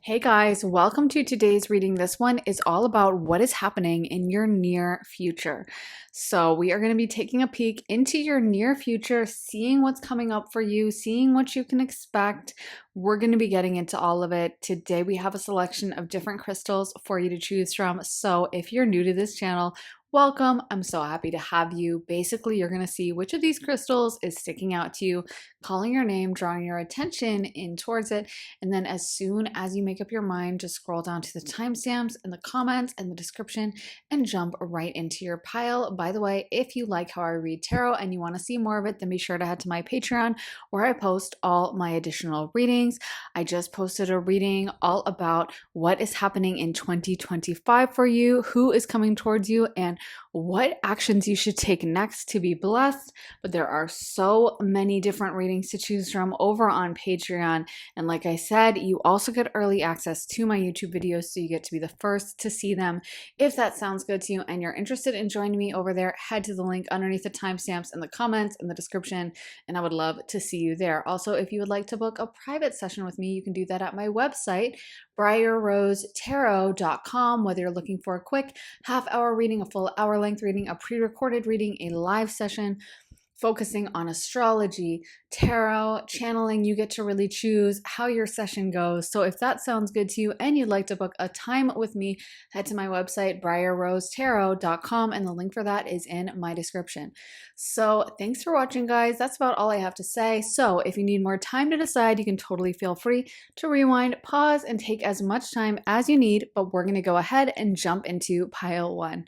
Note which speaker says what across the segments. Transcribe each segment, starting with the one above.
Speaker 1: Hey guys, welcome to today's reading. This one is all about what is happening in your near future. So, we are going to be taking a peek into your near future, seeing what's coming up for you, seeing what you can expect. We're going to be getting into all of it. Today, we have a selection of different crystals for you to choose from. So, if you're new to this channel, welcome. I'm so happy to have you. Basically, you're going to see which of these crystals is sticking out to you, calling your name, drawing your attention in towards it. And then as soon as you make up your mind, just scroll down to the timestamps and the comments and the description and jump right into your pile. By the way, if you like how I read tarot and you want to see more of it, then be sure to head to my Patreon where I post all my additional readings. I just posted a reading all about what is happening in 2025 for you, who is coming towards you, and what actions you should take next to be blessed. But there are so many different readings to choose from over on Patreon. And like I said, you also get early access to my YouTube videos, so you get to be the first to see them. If that sounds good to you and you're interested in joining me over there, head to the link underneath the timestamps in the comments in the description, and I would love to see you there. Also, if you would like to book a private session with me, you can do that at my website, briarrosetarot.com. Whether you're looking for a quick half-hour reading, a full hour-length reading, a pre-recorded reading, a live session focusing on astrology, tarot, channeling, you get to really choose how your session goes. So if that sounds good to you and you'd like to book a time with me, head to my website, briarrosetarot.com, and the link for that is in my description. So thanks for watching, guys. That's about all I have to say. So if you need more time to decide, you can totally feel free to rewind, pause, and take as much time as you need, but we're going to go ahead and jump into pile one.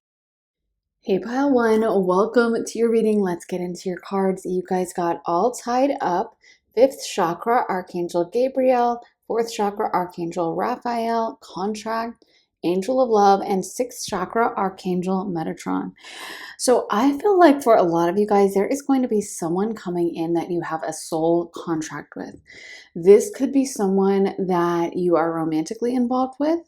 Speaker 1: Hey, pile one, welcome to your reading. Let's get into your cards. You guys got all tied up. Fifth chakra, Archangel Gabriel. Fourth chakra, Archangel Raphael. Contract, Angel of Love. And sixth chakra, Archangel Metatron. So I feel like for a lot of you guys, there is going to be someone coming in that you have a soul contract with. This could be someone that you are romantically involved with,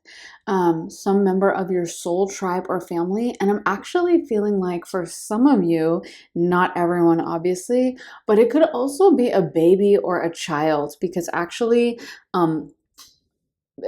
Speaker 1: some member of your soul tribe or family. And I'm actually feeling like for some of you, not everyone obviously, but it could also be a baby or a child, because actually,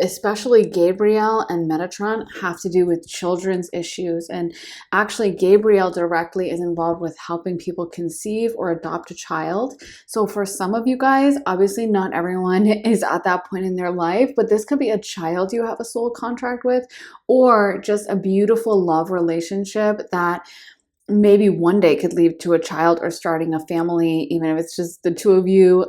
Speaker 1: especially Gabriel and Metatron have to do with children's issues. And actually, Gabriel directly is involved with helping people conceive or adopt a child. So for some of you guys, obviously not everyone is at that point in their life, but this could be a child you have a soul contract with, or just a beautiful love relationship that maybe one day could lead to a child or starting a family, even if it's just the two of you.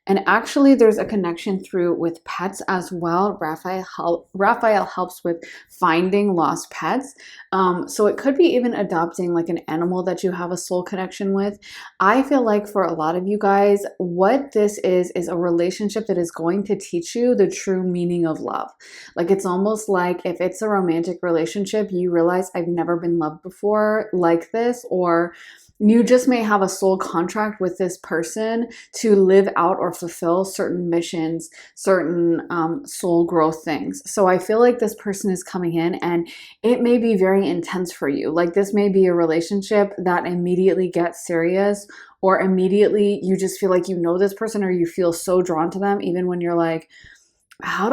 Speaker 1: And actually, there's a connection through with pets as well. Raphael helps with finding lost pets. So it could be even adopting like an animal that you have a soul connection with. I feel like for a lot of you guys, what this is a relationship that is going to teach you the true meaning of love. Like, it's almost like if it's a romantic relationship, you realize I've never been loved before like this, or you just may have a soul contract with this person to live out or fulfill certain missions, certain soul growth things. So I feel like this person is coming in and it may be very intense for you. Like, this may be a relationship that immediately gets serious, or immediately you just feel like you know this person, or you feel so drawn to them, even when you're like,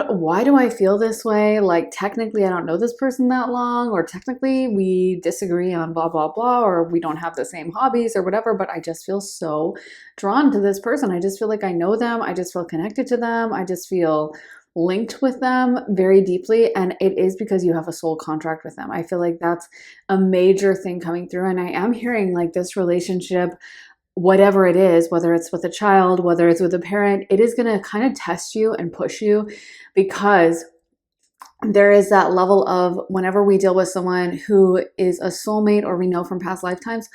Speaker 1: why do I feel this way? Like, technically I don't know this person that long, or technically we disagree on blah, blah, blah, or we don't have the same hobbies or whatever, but I just feel so drawn to this person. I just feel like I know them. I just feel connected to them. I just feel linked with them very deeply. And it is because you have a soul contract with them. I feel like that's a major thing coming through. And I am hearing like this relationship, whatever it is, whether it's with a child, whether it's with a parent, it is going to kind of test you and push you, because there is that level of, whenever we deal with someone who is a soulmate or we know from past lifetimes,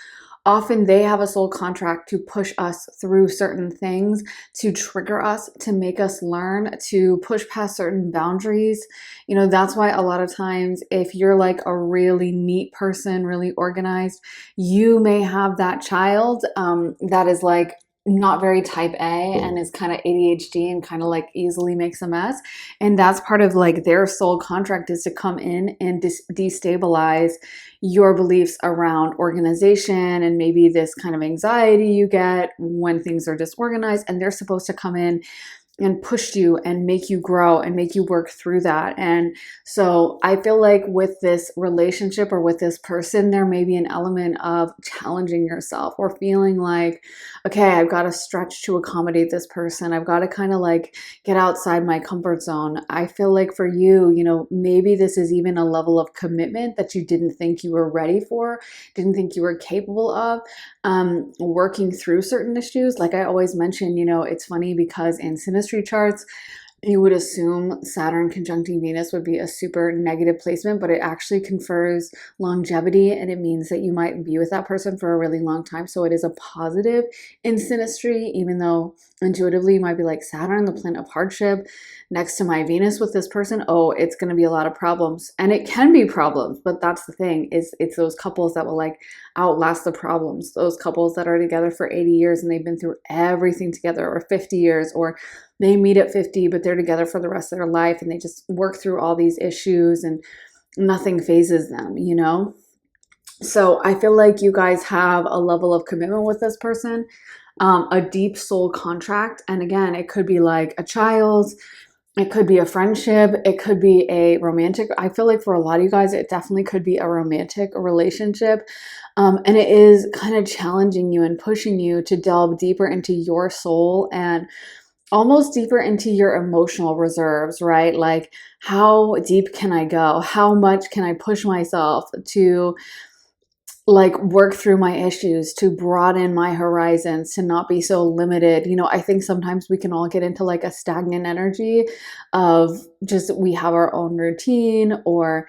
Speaker 1: often they have a soul contract to push us through certain things, to trigger us, to make us learn, to push past certain boundaries. You know, that's why a lot of times, if you're like a really neat person, really organized, you may have that child that is like not very type A and is kind of ADHD and kind of like easily makes a mess. And that's part of like their soul contract, is to come in and destabilize your beliefs around organization and maybe this kind of anxiety you get when things are disorganized. And they're supposed to come in pushed you and make you grow and make you work through that. And so I feel like with this relationship or with this person, there may be an element of challenging yourself or feeling like, okay, I've got to stretch to accommodate this person. I've got to kind of like get outside my comfort zone. I feel like for you, you know, maybe this is even a level of commitment that you didn't think you were ready for, didn't think you were capable of. Working through certain issues. Like I always mention, you know, it's funny because in synastry charts, you would assume Saturn conjuncting Venus would be a super negative placement, but it actually confers longevity and it means that you might be with that person for a really long time. So it is a positive in synastry, even though intuitively you might be like, Saturn, the planet of hardship, next to my Venus with this person, oh, it's going to be a lot of problems. And it can be problems, but that's the thing, is it's those couples that will like outlast the problems. Those couples that are together for 80 years and they've been through everything together, or 50 years, or they meet at 50, but they're together for the rest of their life and they just work through all these issues and nothing phases them, you know? So I feel like you guys have a level of commitment with this person, a deep soul contract. And again, it could be like a child, it could be a friendship, it could be a romantic. I feel like for a lot of you guys, it definitely could be a romantic relationship. And it is kind of challenging you and pushing you to delve deeper into your soul and almost deeper into your emotional reserves, right? Like, how deep can I go? How much can I push myself to like work through my issues, to broaden my horizons, to not be so limited? You know, I think sometimes we can all get into like a stagnant energy of just we have our own routine, or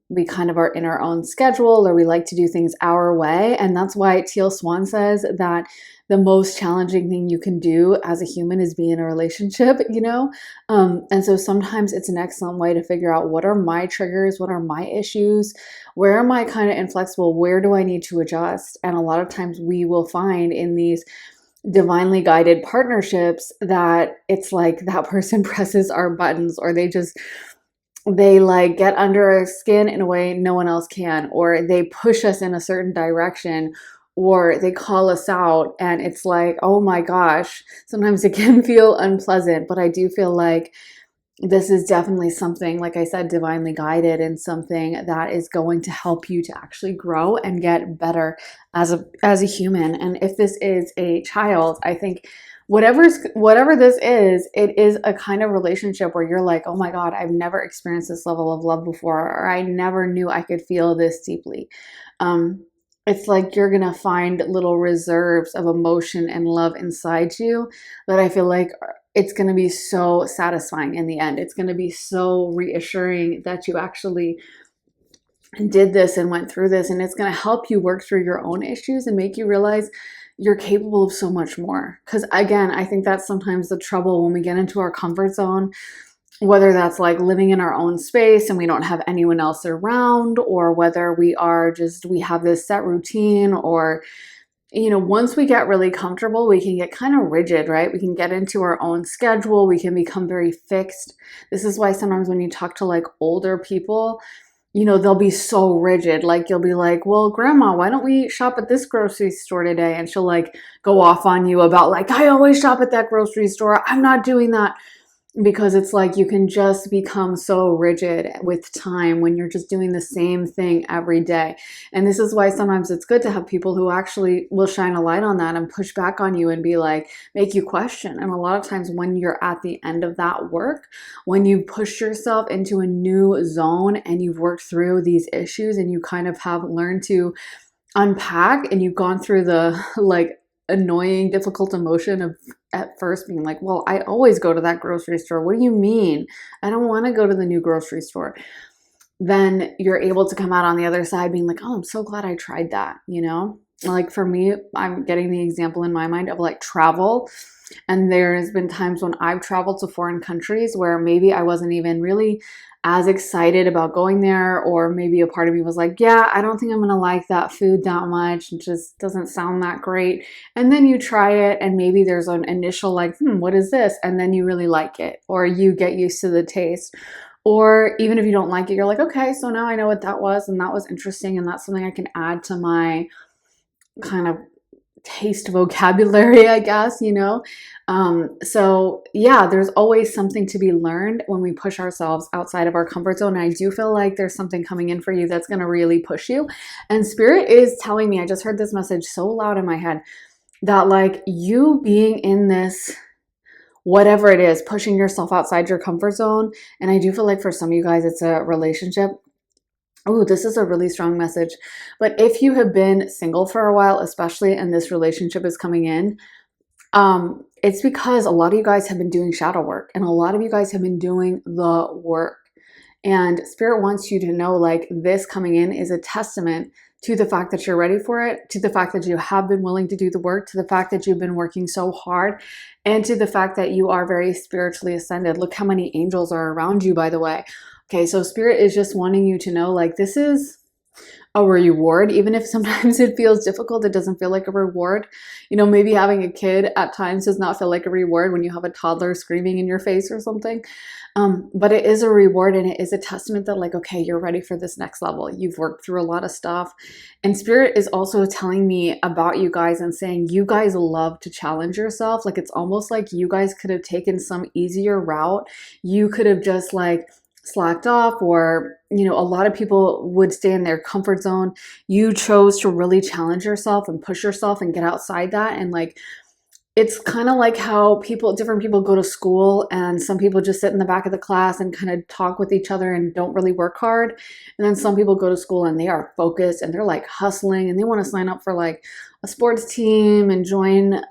Speaker 1: we kind of are in our own schedule, or we like to do things our way. And that's why Teal Swan says that the most challenging thing you can do as a human is be in a relationship, you know? And so sometimes it's an excellent way to figure out, what are my triggers? What are my issues? Where am I kind of inflexible? Where do I need to adjust? And a lot of times we will find in these divinely guided partnerships that it's like that person presses our buttons, or they like get under our skin in a way no one else can, or they push us in a certain direction, or they call us out. And it's like, oh my gosh, sometimes it can feel unpleasant, but I do feel like this is definitely something, like I said, divinely guided, and something that is going to help you to actually grow and get better as a human. And if this is a child, I think whatever this is, it is a kind of relationship where you're like, oh my God, I've never experienced this level of love before, or I never knew I could feel this deeply. It's like you're gonna find little reserves of emotion and love inside you that I feel like it's going to be so satisfying in the end. It's going to be so reassuring that you actually did this and went through this, and it's going to help you work through your own issues and make you realize you're capable of so much more. Because again, I think that's sometimes the trouble when we get into our comfort zone, whether that's like living in our own space and we don't have anyone else around, or whether we have this set routine, or you know, once we get really comfortable, we can get kind of rigid, right? We can get into our own schedule. We can become very fixed. This is why sometimes when you talk to like older people, you know, they'll be so rigid. Like you'll be like, well, grandma, why don't we shop at this grocery store today? And she'll like go off on you about like, I always shop at that grocery store. I'm not doing that. Because it's like you can just become so rigid with time when you're just doing the same thing every day. And this is why sometimes it's good to have people who actually will shine a light on that and push back on you and be like, make you question. And a lot of times when you're at the end of that work, when you push yourself into a new zone and you've worked through these issues and you kind of have learned to unpack, and you've gone through the like annoying, difficult emotion of at first being like, well, I always go to that grocery store. What do you mean? I don't want to go to the new grocery store. Then you're able to come out on the other side being like, oh, I'm so glad I tried that, you know? Like for me, I'm getting the example in my mind of like travel. And there's been times when I've traveled to foreign countries where maybe I wasn't even really as excited about going there, or maybe a part of me was like, yeah, I don't think I'm going to like that food that much. It just doesn't sound that great. And then you try it and maybe there's an initial like, what is this? And then you really like it, or you get used to the taste. Or even if you don't like it, you're like, okay, so now I know what that was, and that was interesting, and that's something I can add to my kind of taste vocabulary, I guess, you know? So yeah, there's always something to be learned when we push ourselves outside of our comfort zone. And I do feel like there's something coming in for you that's going to really push you. And Spirit is telling me, I just heard this message so loud in my head, that like you being in this, whatever it is, pushing yourself outside your comfort zone. And I do feel like for some of you guys, it's a relationship. Oh, this is a really strong message. But if you have been single for a while, especially, and this relationship is coming in, it's because a lot of you guys have been doing shadow work, and a lot of you guys have been doing the work. And Spirit wants you to know, like, this coming in is a testament to the fact that you're ready for it, to the fact that you have been willing to do the work, to the fact that you've been working so hard, and to the fact that you are very spiritually ascended. Look how many angels are around you, by the way. Okay, so Spirit is just wanting you to know, like, this is a reward. Even if sometimes it feels difficult, it doesn't feel like a reward. You know, maybe having a kid at times does not feel like a reward when you have a toddler screaming in your face or something. But it is a reward, and it is a testament that, like, okay, you're ready for this next level. You've worked through a lot of stuff. And Spirit is also telling me about you guys and saying you guys love to challenge yourself. Like, it's almost like you guys could have taken some easier route. You could have just like slacked off, or, you know, a lot of people would stay in their comfort zone. You chose to really challenge yourself and push yourself and get outside that. And like, it's kind of like how different people go to school, and some people just sit in the back of the class and kind of talk with each other and don't really work hard. And then some people go to school and they are focused and they're like hustling, and they want to sign up for like a sports team and join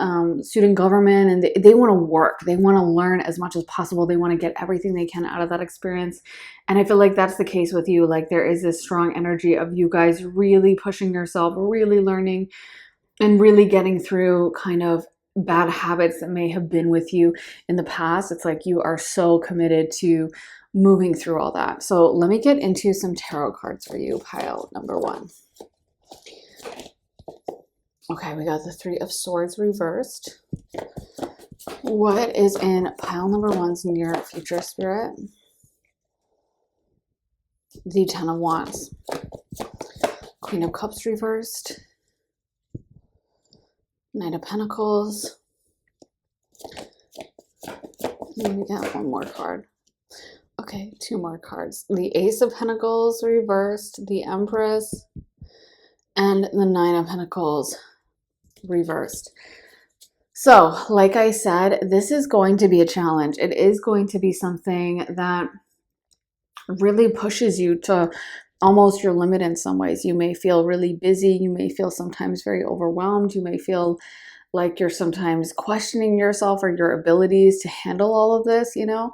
Speaker 1: student government, and they want to work. They want to learn as much as possible. They want to get everything they can out of that experience. And I feel like that's the case with you. Like, there is this strong energy of you guys really pushing yourself, really learning, and really getting through kind of bad habits that may have been with you in the past. It's like you are so committed to moving through all that. So let me get into some tarot cards for you, pile number one. Okay, we got the Three of Swords reversed. What is in pile number one's near future, Spirit? The Ten of Wands. Queen of Cups reversed. Knight of Pentacles. Let me get one more card. Okay, two more cards. The Ace of Pentacles reversed, the Empress, and the Nine of Pentacles reversed. So, like I said, this is going to be a challenge. It is going to be something that really pushes you to almost your limit in some ways. You may feel really busy. You may feel sometimes very overwhelmed. You may feel like you're sometimes questioning yourself or your abilities to handle all of this, you know?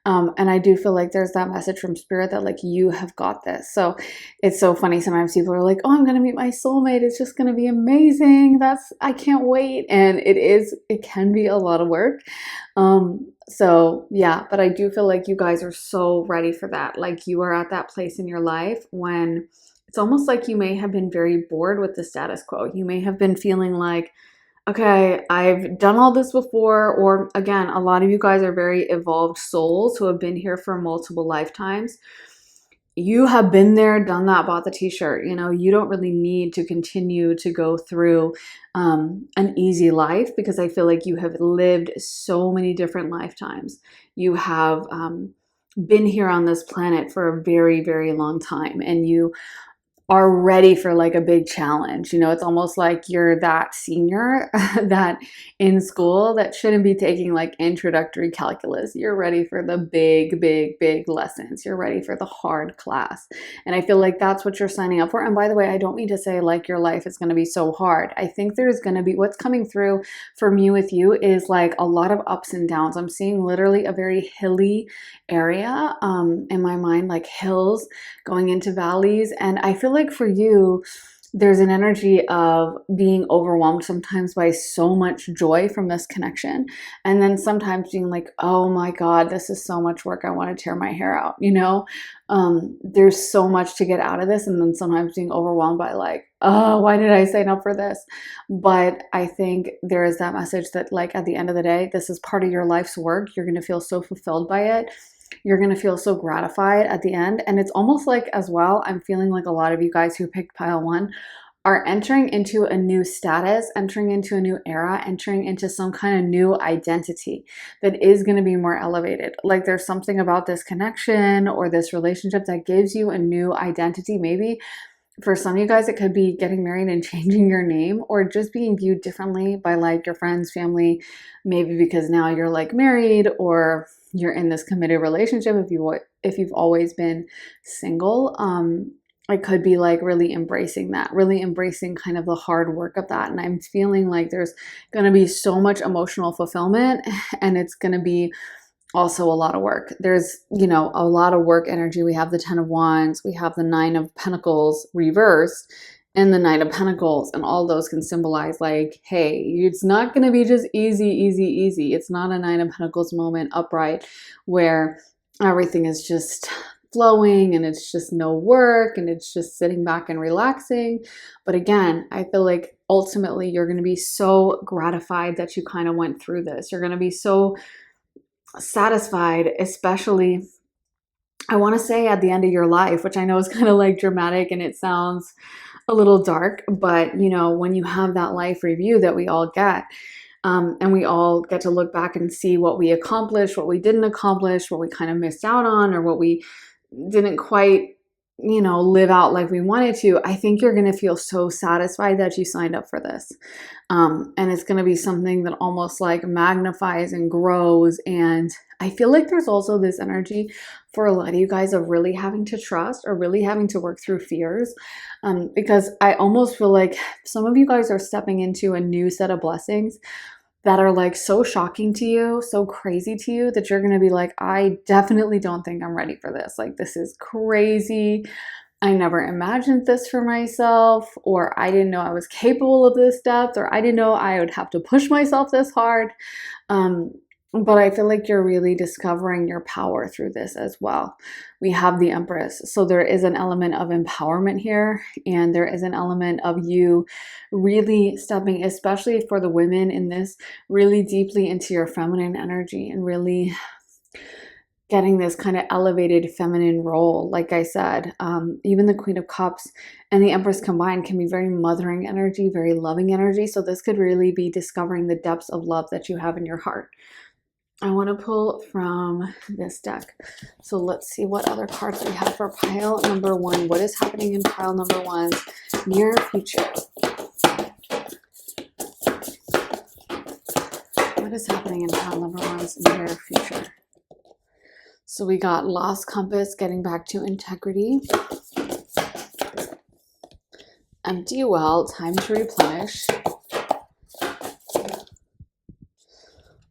Speaker 1: And I do feel like there's that message from Spirit that like, you have got this. So it's so funny. Sometimes people are like, oh, I'm going to meet my soulmate. It's just going to be amazing. I can't wait. And it can be a lot of work. So yeah, but I do feel like you guys are so ready for that. Like, you are at that place in your life when it's almost like you may have been very bored with the status quo. You may have been feeling like, okay, I've done all this before. Or again, a lot of you guys are very evolved souls who have been here for multiple lifetimes. You have been there, done that, bought the t-shirt. You know, you don't really need to continue to go through an easy life, because I feel like you have lived so many different lifetimes. You have been here on this planet for a very, very long time, and you are ready for like a big challenge. You know, it's almost like you're that senior that in school that shouldn't be taking like introductory calculus. You're ready for the big, big, big lessons. You're ready for the hard class. And I feel like that's what you're signing up for. And by the way, I don't mean to say like your life is going to be so hard. I think there's going to be, what's coming through for me with you is like a lot of ups and downs. I'm seeing literally a very hilly area in my mind, like hills going into valleys. And I feel like for you, there's an energy of being overwhelmed sometimes by so much joy from this connection. And then sometimes being like, oh my God, this is so much work. I want to tear my hair out. You know, there's so much to get out of this. And then sometimes being overwhelmed by like, oh, why did I sign up for this? But I think there is that message that like, at the end of the day, this is part of your life's work. You're going to feel so fulfilled by it. You're going to feel so gratified at the end. And it's almost like as well, I'm feeling like a lot of you guys who picked pile one are entering into a new status, entering into a new era, entering into some kind of new identity that is going to be more elevated. Like there's something about this connection or this relationship that gives you a new identity. Maybe for some of you guys, it could be getting married and changing your name, or just being viewed differently by like your friends, family, maybe because now you're like married or you're in this committed relationship. If you've always been single, it could be like really embracing that, really embracing kind of the hard work of that. And I'm feeling like there's going to be so much emotional fulfillment, and it's going to be also a lot of work. There's, a lot of work energy. We have the 10 of Wands, we have the 9 of Pentacles reversed, and the Knight of Pentacles, and all those can symbolize like, hey, it's not going to be just easy, easy, easy. It's not a 9 of Pentacles moment upright where everything is just flowing and it's just no work and it's just sitting back and relaxing. But again, I feel like ultimately you're going to be so gratified that you kind of went through this. You're going to be so satisfied, especially, I want to say, at the end of your life, which I know is kind of like dramatic and it sounds a little dark, but when you have that life review that we all get, and we all get to look back and see what we accomplished, what we didn't accomplish, what we kind of missed out on, or what we didn't quite, live out like we wanted to, I think you're going to feel so satisfied that you signed up for this. And it's going to be something that almost like magnifies and grows. And I feel like there's also this energy for a lot of you guys of really having to trust or really having to work through fears. Because I almost feel like some of you guys are stepping into a new set of blessings that are like so shocking to you, so crazy to you, that you're going to be like, I definitely don't think I'm ready for this. Like, this is crazy. I never imagined this for myself, or I didn't know I was capable of this depth, or I didn't know I would have to push myself this hard. But I feel like you're really discovering your power through this as well. We have the Empress. So there is an element of empowerment here, and there is an element of you really stepping, especially for the women in this, really deeply into your feminine energy and really getting this kind of elevated feminine role. Like I said, even the Queen of Cups and the Empress combined can be very mothering energy, very loving energy. So this could really be discovering the depths of love that you have in your heart. I want to pull from this deck. So let's see what other cards we have for pile number 1. What is happening in pile number 1's near future? What is happening in pile number 1's near future? So we got lost compass, getting back to integrity. Empty well, time to replenish.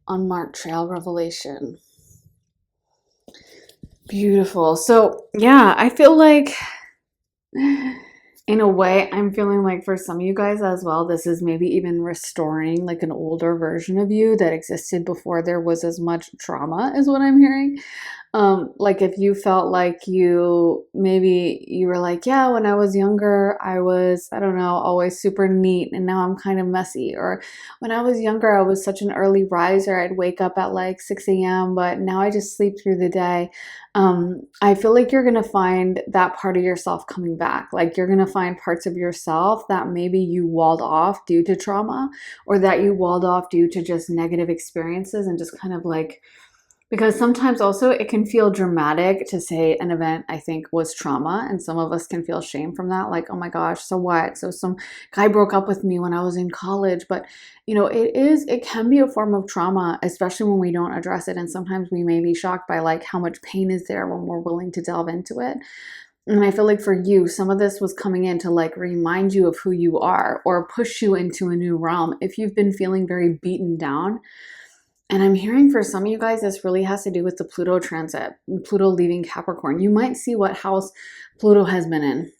Speaker 1: Unmarked trail, revelation. Beautiful. So yeah, I feel like in a way, I'm feeling like for some of you guys as well, this is maybe even restoring like an older version of you that existed before there was as much trauma, is what I'm hearing. Like if you felt like maybe you were like, yeah, when I was younger, I was, I don't know, always super neat, and now I'm kind of messy. Or when I was younger, I was such an early riser. I'd wake up at like 6 a.m., but now I just sleep through the day. I feel like you're going to find that part of yourself coming back. Like you're going to find parts of yourself that maybe you walled off due to trauma, or that you walled off due to just negative experiences, and just kind of like, because sometimes also it can feel dramatic to say an event, I think, was trauma. And some of us can feel shame from that. Like, oh my gosh, so what? So some guy broke up with me when I was in college. But, it can be a form of trauma, especially when we don't address it. And sometimes we may be shocked by like how much pain is there when we're willing to delve into it. And I feel like for you, some of this was coming in to like remind you of who you are, or push you into a new realm. If you've been feeling very beaten down, and I'm hearing for some of you guys, this really has to do with the Pluto transit, Pluto leaving Capricorn. You might see what house Pluto has been in.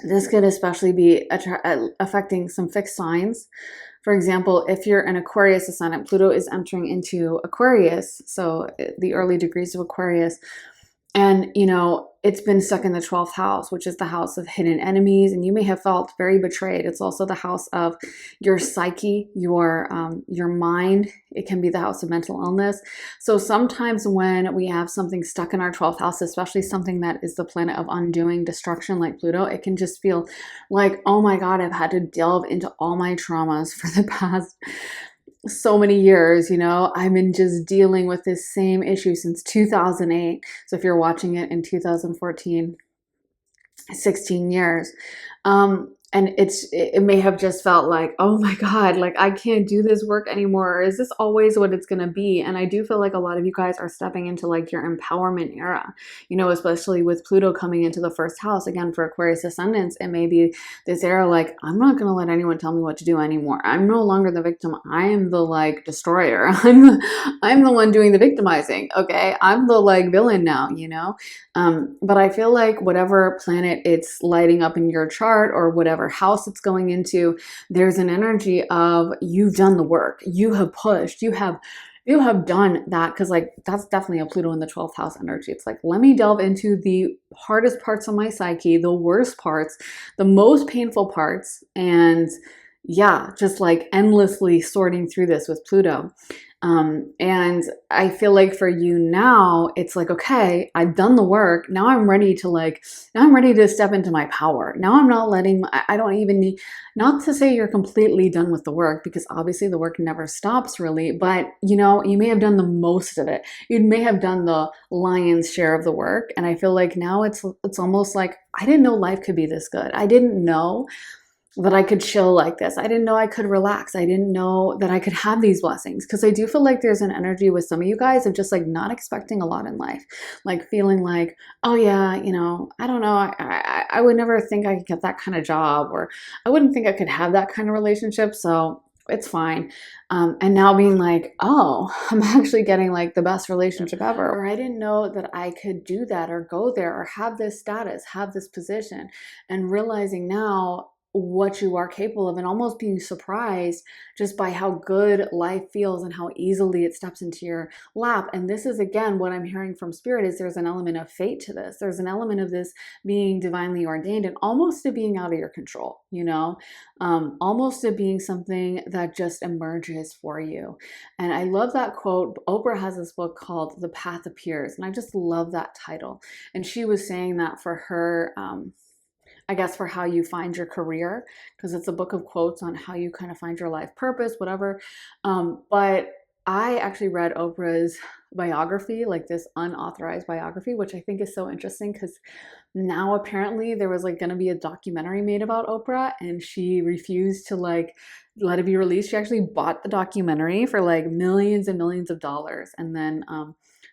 Speaker 1: This could especially be affecting some fixed signs. For example, if you're an Aquarius ascendant, Pluto is entering into Aquarius, so the early degrees of Aquarius. And, it's been stuck in the 12th house, which is the house of hidden enemies, and you may have felt very betrayed. It's also the house of your psyche, your mind. It can be the house of mental illness. So sometimes when we have something stuck in our 12th house, especially something that is the planet of undoing, destruction like Pluto, it can just feel like, oh my God, I've had to delve into all my traumas for the past so many years. I've been just dealing with this same issue since 2008. So if you're watching it in 2014, 16 years. And it may have just felt like, oh my God, like I can't do this work anymore. Or is this always what it's going to be? And I do feel like a lot of you guys are stepping into like your empowerment era, especially with Pluto coming into the first house. Again, for Aquarius ascendants, it may be this era like, I'm not going to let anyone tell me what to do anymore. I'm no longer the victim. I am the like destroyer. I'm the one doing the victimizing. Okay. I'm the like villain now, but I feel like whatever planet it's lighting up in your chart or whatever house it's going into, there's an energy of you've done the work, you have pushed, you have done that, because like that's definitely a Pluto in the 12th house energy. It's like, let me delve into the hardest parts of my psyche, the worst parts, the most painful parts, and yeah, just like endlessly sorting through this with Pluto. And I feel like for you now, it's like, okay, I've done the work. Now I'm ready to step into my power. Now I'm not I don't even need, not to say you're completely done with the work, because obviously the work never stops really, but you may have done the most of it. You may have done the lion's share of the work. And I feel like now it's almost like, I didn't know life could be this good. I didn't know that I could chill like this. I didn't know I could relax. I didn't know that I could have these blessings. Because I do feel like there's an energy with some of you guys of just like not expecting a lot in life. Like feeling like, oh yeah, I don't know. I would never think I could get that kind of job, or I wouldn't think I could have that kind of relationship. So it's fine. And now being like, oh, I'm actually getting like the best relationship ever. Or I didn't know that I could do that or go there or have this status, have this position. And realizing now what you are capable of, and almost being surprised just by how good life feels and how easily it steps into your lap. And this is, again, what I'm hearing from Spirit is there's an element of fate to this. There's an element of this being divinely ordained and almost to being out of your control, almost to being something that just emerges for you. And I love that quote. Oprah has this book called The Path Appears, and I just love that title. And she was saying that for her, I guess, for how you find your career, because it's a book of quotes on how you kind of find your life purpose, whatever. But I actually read Oprah's biography, like this unauthorized biography, which I think is so interesting because now apparently there was like going to be a documentary made about Oprah, and she refused to like let it be released. She actually bought the documentary for like millions and millions of dollars, and then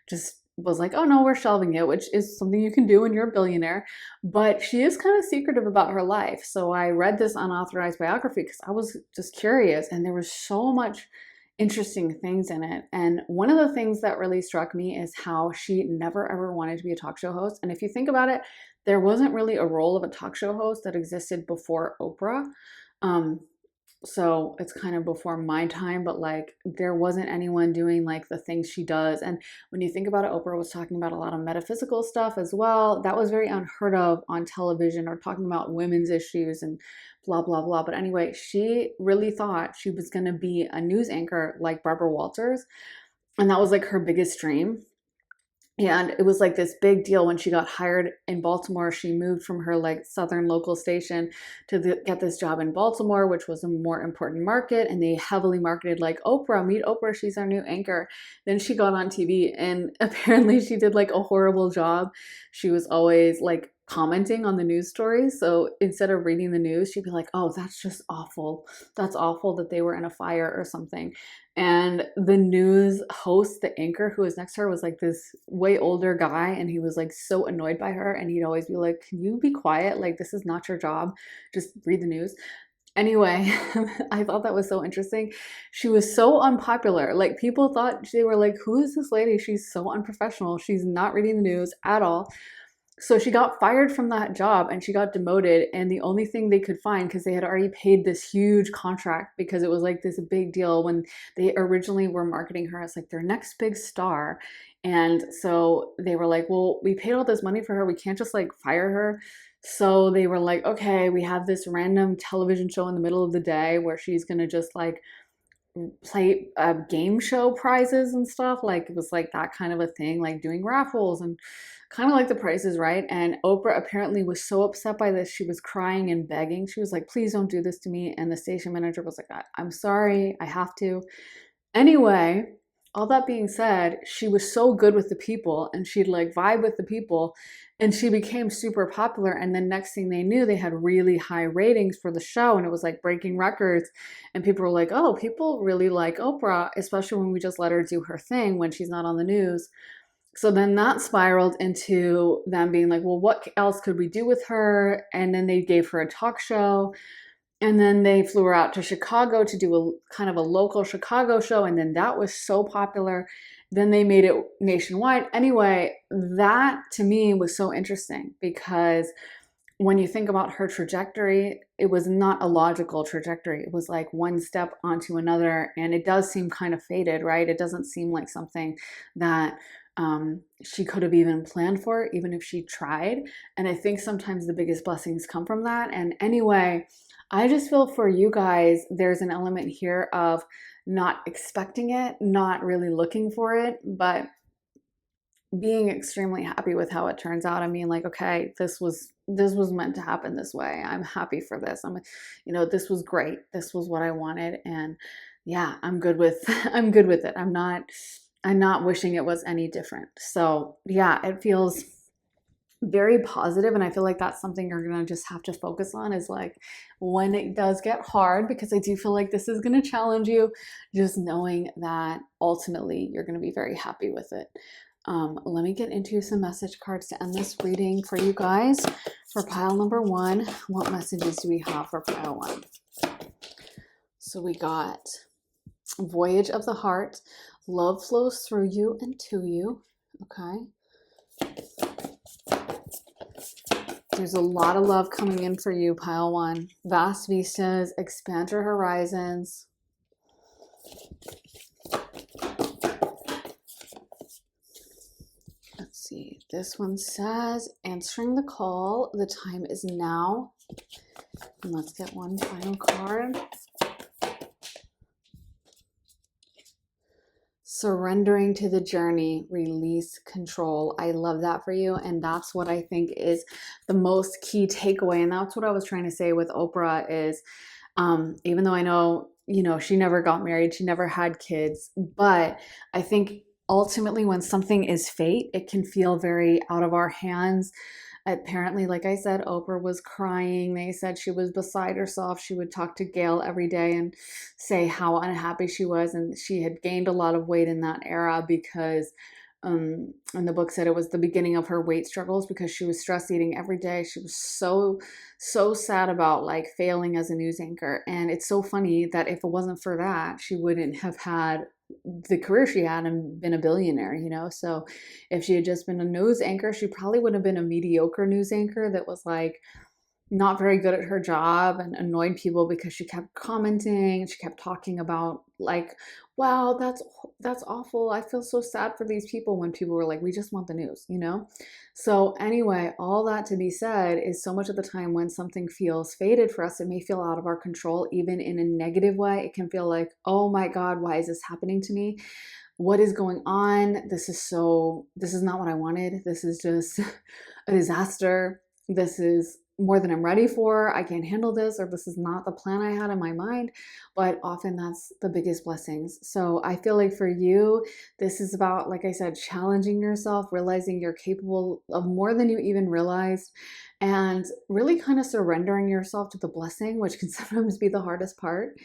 Speaker 1: just was like, oh no, we're shelving it, which is something you can do when you're a billionaire. But she is kind of secretive about her life. So I read this unauthorized biography because I was just curious, and there was so much interesting things in it. And one of the things that really struck me is how she never ever wanted to be a talk show host. And if you think about it, there wasn't really a role of a talk show host that existed before Oprah. So it's kind of before my time, but like there wasn't anyone doing like the things she does. And when you think about it, Oprah was talking about a lot of metaphysical stuff as well. That was very unheard of on television, or talking about women's issues and blah, blah, blah. But anyway, she really thought she was going to be a news anchor like Barbara Walters. And that was like her biggest dream. And it was like this big deal when she got hired in Baltimore. She moved from her like southern local station to get this job in Baltimore, which was a more important market. And they heavily marketed like, Oprah, meet Oprah, she's our new anchor. Then she got on TV, and apparently she did like a horrible job. She was always like commenting on the news stories. So instead of reading the news, she'd be like, oh, that's just awful. That's awful that they were in a fire or something. And the news host, the anchor who was next to her, was like this way older guy. And he was like so annoyed by her. And he'd always be like, can you be quiet? Like, this is not your job. Just read the news. Anyway, I thought that was so interesting. She was so unpopular. Like, people thought, they were like, who is this lady? She's so unprofessional. She's not reading the news at all. So she got fired from that job and she got demoted. And the only thing they could find, because they had already paid this huge contract, because it was like this big deal when they originally were marketing her as like their next big star. And so they were like, well, we paid all this money for her. We can't just like fire her. So they were like, okay, we have this random television show in the middle of the day where she's going to just like play game show prizes and stuff. Like it was like that kind of a thing, like doing raffles and kind of like The Price is Right. And Oprah apparently was so upset by this, she was crying and begging. She was like, please don't do this to me. And the station manager was like, I'm sorry, I have to. Anyway, all that being said, she was so good with the people and she'd like vibe with the people and she became super popular. And then next thing they knew, they had really high ratings for the show and it was like breaking records. And people were like, oh, people really like Oprah, especially when we just let her do her thing when she's not on the news. So then that spiraled into them being like, well, what else could we do with her? And then they gave her a talk show. And then they flew her out to Chicago to do a kind of a local Chicago show. And then that was so popular. Then they made it nationwide. Anyway, that to me was so interesting because when you think about her trajectory, it was not a logical trajectory. It was like one step onto another. And it does seem kind of fated, right? It doesn't seem like something that she could have even planned for, even if she tried. And I think sometimes the biggest blessings come from that. And anyway, I just feel for you guys, there's an element here of not expecting it, not really looking for it, but being extremely happy with how it turns out. I mean, like, okay, this was meant to happen this way. I'm happy for this. This was great. This was what I wanted. And yeah, I'm good with I'm good with it. I'm not wishing it was any different. So yeah, it feels very positive, and I feel like that's something you're gonna just have to focus on is like when it does get hard, because I do feel like this is gonna challenge you, just knowing that ultimately you're gonna be very happy with it. Let me get into some message cards to end this reading for you guys. For pile number 1, what messages do we have for pile 1? So we got Voyage of the Heart. Love flows through you and to you. Okay. There's a lot of love coming in for you, pile 1. Vast vistas, expand your horizons. Let's see. This one says, answering the call. The time is now. And let's get one final card. Surrendering to the journey, release control. I love that for you. And that's what I think is the most key takeaway. And that's what I was trying to say with Oprah is, even though I know, she never got married, she never had kids, but I think ultimately when something is fate, it can feel very out of our hands. Apparently, like I said, Oprah was crying. They said she was beside herself. She would talk to Gail every day and say how unhappy she was. And she had gained a lot of weight in that era because, and the book said it was the beginning of her weight struggles because she was stress eating every day. She was so sad about like failing as a news anchor. And it's so funny that if it wasn't for that, she wouldn't have had the career she had and been a billionaire, So if she had just been a news anchor, she probably would have been a mediocre news anchor that was like not very good at her job and annoyed people because she kept commenting. She kept talking about like, wow, that's awful. I feel so sad for these people, when people were like, we just want the news, So anyway, all that to be said is so much of the time when something feels fated for us, it may feel out of our control, even in a negative way. It can feel like, oh my God, why is this happening to me? What is going on? This is not what I wanted. This is just a disaster. This is more than I'm ready for. I can't handle this, or this is not the plan I had in my mind. But often that's the biggest blessings. So I feel like for you, this is about, like I said, challenging yourself, realizing you're capable of more than you even realized, and really kind of surrendering yourself to the blessing, which can sometimes be the hardest part.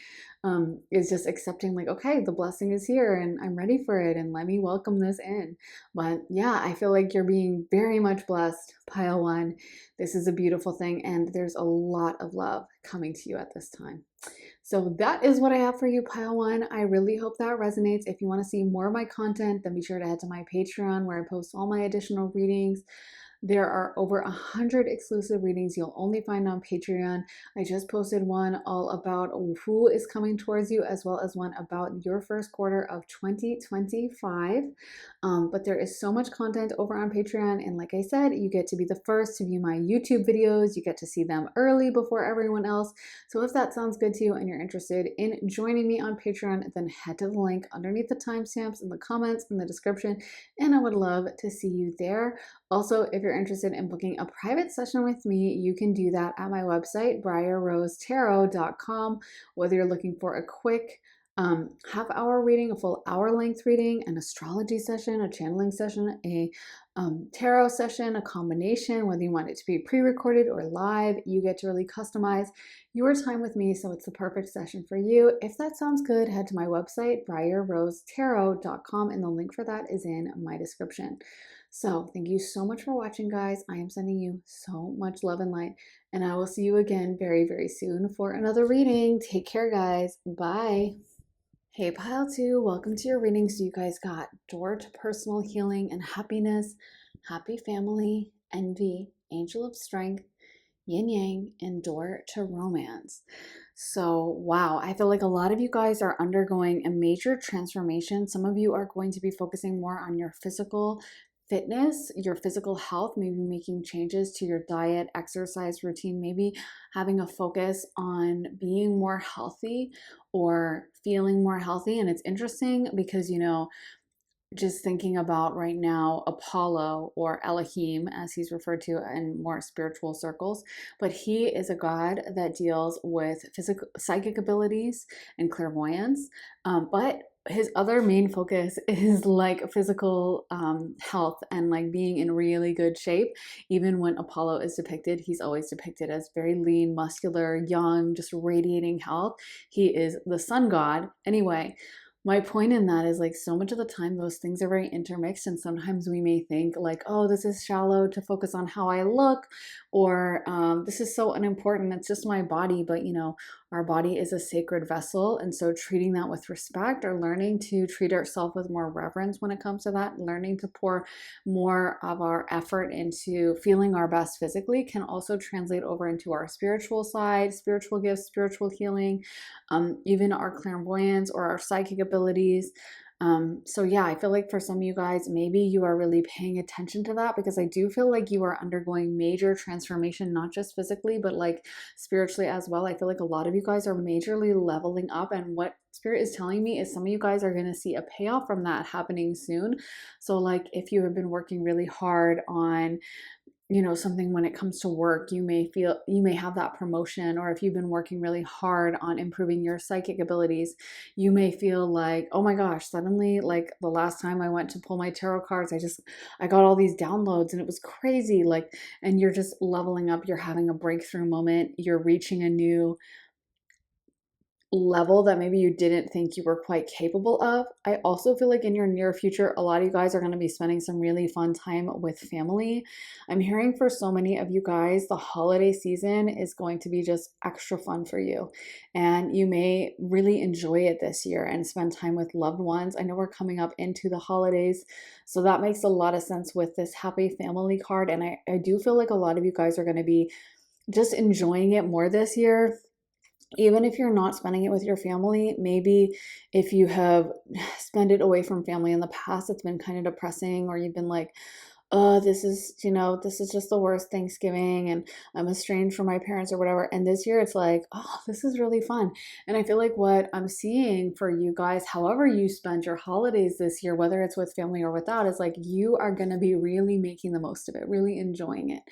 Speaker 1: Is just accepting like, okay, the blessing is here and I'm ready for it, and let me welcome this in. But yeah, I feel like you're being very much blessed, pile 1. This is a beautiful thing, and there's a lot of love coming to you at this time. So that is what I have for you, pile 1. I really hope that resonates. If you want to see more of my content, then be sure to head to my Patreon, where I post all my additional readings. There are over 100 exclusive readings you'll only find on Patreon. I just posted one all about who is coming towards you, as well as one about your first quarter of 2025. But there is so much content over on Patreon. And like I said, you get to be the first to view my YouTube videos. You get to see them early before everyone else. So if that sounds good to you and you're interested in joining me on Patreon, then head to the link underneath the timestamps in the comments in the description, and I would love to see you there. Also, if you're interested in booking a private session with me, you can do that at my website, briarrosetarot.com. Whether you're looking for a quick half-hour reading, a full hour-length reading, an astrology session, a channeling session, a tarot session, a combination, whether you want it to be pre-recorded or live, you get to really customize your time with me, so it's the perfect session for you. If that sounds good, head to my website, briarrosetarot.com, and the link for that is in my description. So thank you so much for watching, guys. I am sending you so much love and light, and I will see you again very, very soon for another reading. Take care, guys. Bye. Hey, Pile 2, welcome to your reading. So you guys got door to personal healing and happiness, happy family, envy, angel of strength, yin yang, and door to romance. So wow, I feel like a lot of you guys are undergoing a major transformation. Some of you are going to be focusing more on your physical fitness, your physical health, maybe making changes to your diet, exercise routine, maybe having a focus on being more healthy or feeling more healthy. And it's interesting because, you know, just thinking about right now Apollo, or Elohim as he's referred to in more spiritual circles, but he is a god that deals with physical psychic abilities and clairvoyance, but his other main focus is like physical health and like being in really good shape. Even when Apollo is depicted, he's always depicted as very lean, muscular, young, just radiating health. He is the sun god. Anyway, my point in that is like so much of the time those things are very intermixed, and sometimes we may think like, oh, this is shallow to focus on how I look, or this is so unimportant, it's just my body. But you know, our body is a sacred vessel, and so treating that with respect, or learning to treat ourselves with more reverence when it comes to that, learning to pour more of our effort into feeling our best physically, can also translate over into our spiritual side, spiritual gifts, spiritual healing, even our clairvoyance or our psychic abilities. So yeah, I feel like for some of you guys, maybe you are really paying attention to that, because I do feel like you are undergoing major transformation, not just physically, but like spiritually as well. I feel like a lot of you guys are majorly leveling up, and what Spirit is telling me is some of you guys are going to see a payoff from that happening soon. So like if you have been working really hard on, you know, something when it comes to work, you may have that promotion, or if you've been working really hard on improving your psychic abilities, you may feel like, oh my gosh, suddenly, like the last time I went to pull my tarot cards, I got all these downloads and it was crazy. Like, and you're just leveling up, you're having a breakthrough moment, you're reaching a new level that maybe you didn't think you were quite capable of. I also feel like in your near future, a lot of you guys are going to be spending some really fun time with family. I'm hearing for so many of you guys, the holiday season is going to be just extra fun for you, and you may really enjoy it this year and spend time with loved ones. I know we're coming up into the holidays, so that makes a lot of sense with this happy family card. And I do feel like a lot of you guys are going to be just enjoying it more this year. Even if you're not spending it with your family, maybe if you have spent it away from family in the past, it's been kind of depressing, or you've been like, oh, this is, you know, this is just the worst Thanksgiving and I'm estranged from my parents or whatever. And this year it's like, oh, this is really fun. And I feel like what I'm seeing for you guys, however you spend your holidays this year, whether it's with family or without, is like you are going to be really making the most of it, really enjoying it.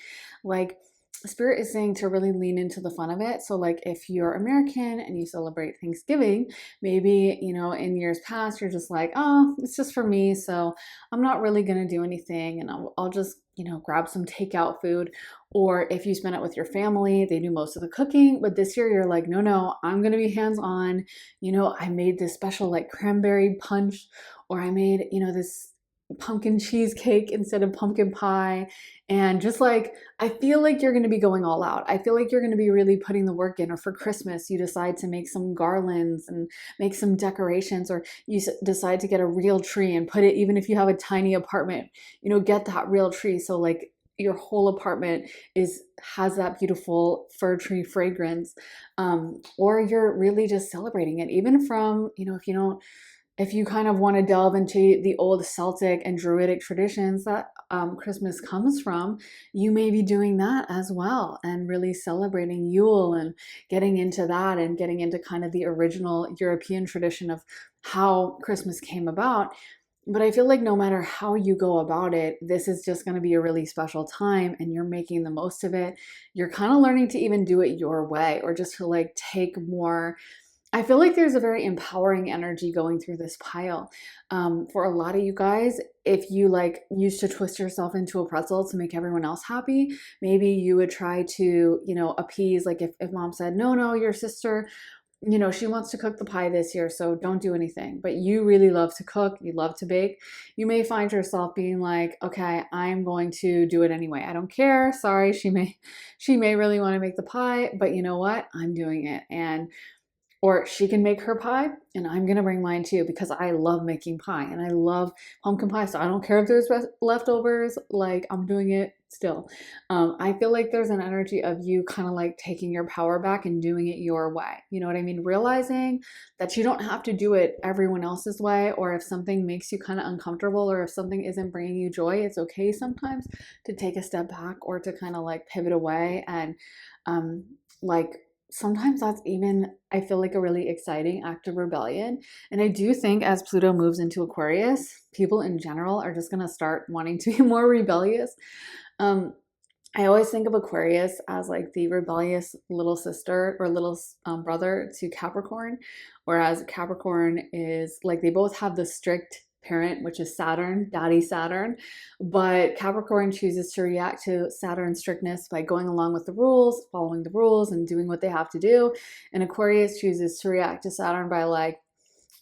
Speaker 1: Like, Spirit is saying to really lean into the fun of it. So like if you're American and you celebrate Thanksgiving, maybe, you know, in years past, you're just like, oh, it's just for me, so I'm not really going to do anything, and I'll just, you know, grab some takeout food. Or if you spend it with your family, they do most of the cooking. But this year you're like, no, I'm going to be hands-on. You know, I made this special like cranberry punch, or I made, you know, this pumpkin cheesecake instead of pumpkin pie. And just like, I feel like you're going to be going all out. I feel like you're going to be really putting the work in. Or for Christmas, you decide to make some garlands and make some decorations, or you decide to get a real tree and put it, even if you have a tiny apartment, you know, get that real tree. So like your whole apartment has that beautiful fir tree fragrance, or you're really just celebrating it. Even from, if you kind of want to delve into the old Celtic and Druidic traditions that Christmas comes from, you may be doing that as well and really celebrating Yule and getting into that and getting into kind of the original European tradition of how Christmas came about. But I feel like no matter how you go about it, this is just going to be a really special time and you're making the most of it. You're kind of learning to even do it your way, or just to like take more. I feel like there's a very empowering energy going through this pile. For a lot of you guys, if you like used to twist yourself into a pretzel to make everyone else happy, maybe you would try to, appease, like if mom said, no, your sister, she wants to cook the pie this year, so don't do anything. But you really love to cook, you love to bake. You may find yourself being like, okay, I'm going to do it anyway. I don't care. Sorry, she may really want to make the pie, but you know what? I'm doing it. Or she can make her pie and I'm going to bring mine too, because I love making pie and I love pumpkin pie. So I don't care if there's leftovers, like I'm doing it still. I feel like there's an energy of you kind of like taking your power back and doing it your way. You know what I mean? Realizing that you don't have to do it everyone else's way, or if something makes you kind of uncomfortable, or if something isn't bringing you joy, it's okay sometimes to take a step back or to kind of like pivot away. And like sometimes that's even, I feel like, a really exciting act of rebellion. And I do think as Pluto moves into Aquarius, people in general are just going to start wanting to be more rebellious. I always think of Aquarius as like the rebellious little sister or little brother to Capricorn, whereas Capricorn is like, they both have the strict parent, which is Saturn, daddy Saturn, but Capricorn chooses to react to Saturn's strictness by going along with the rules, following the rules and doing what they have to do. And Aquarius chooses to react to Saturn by like,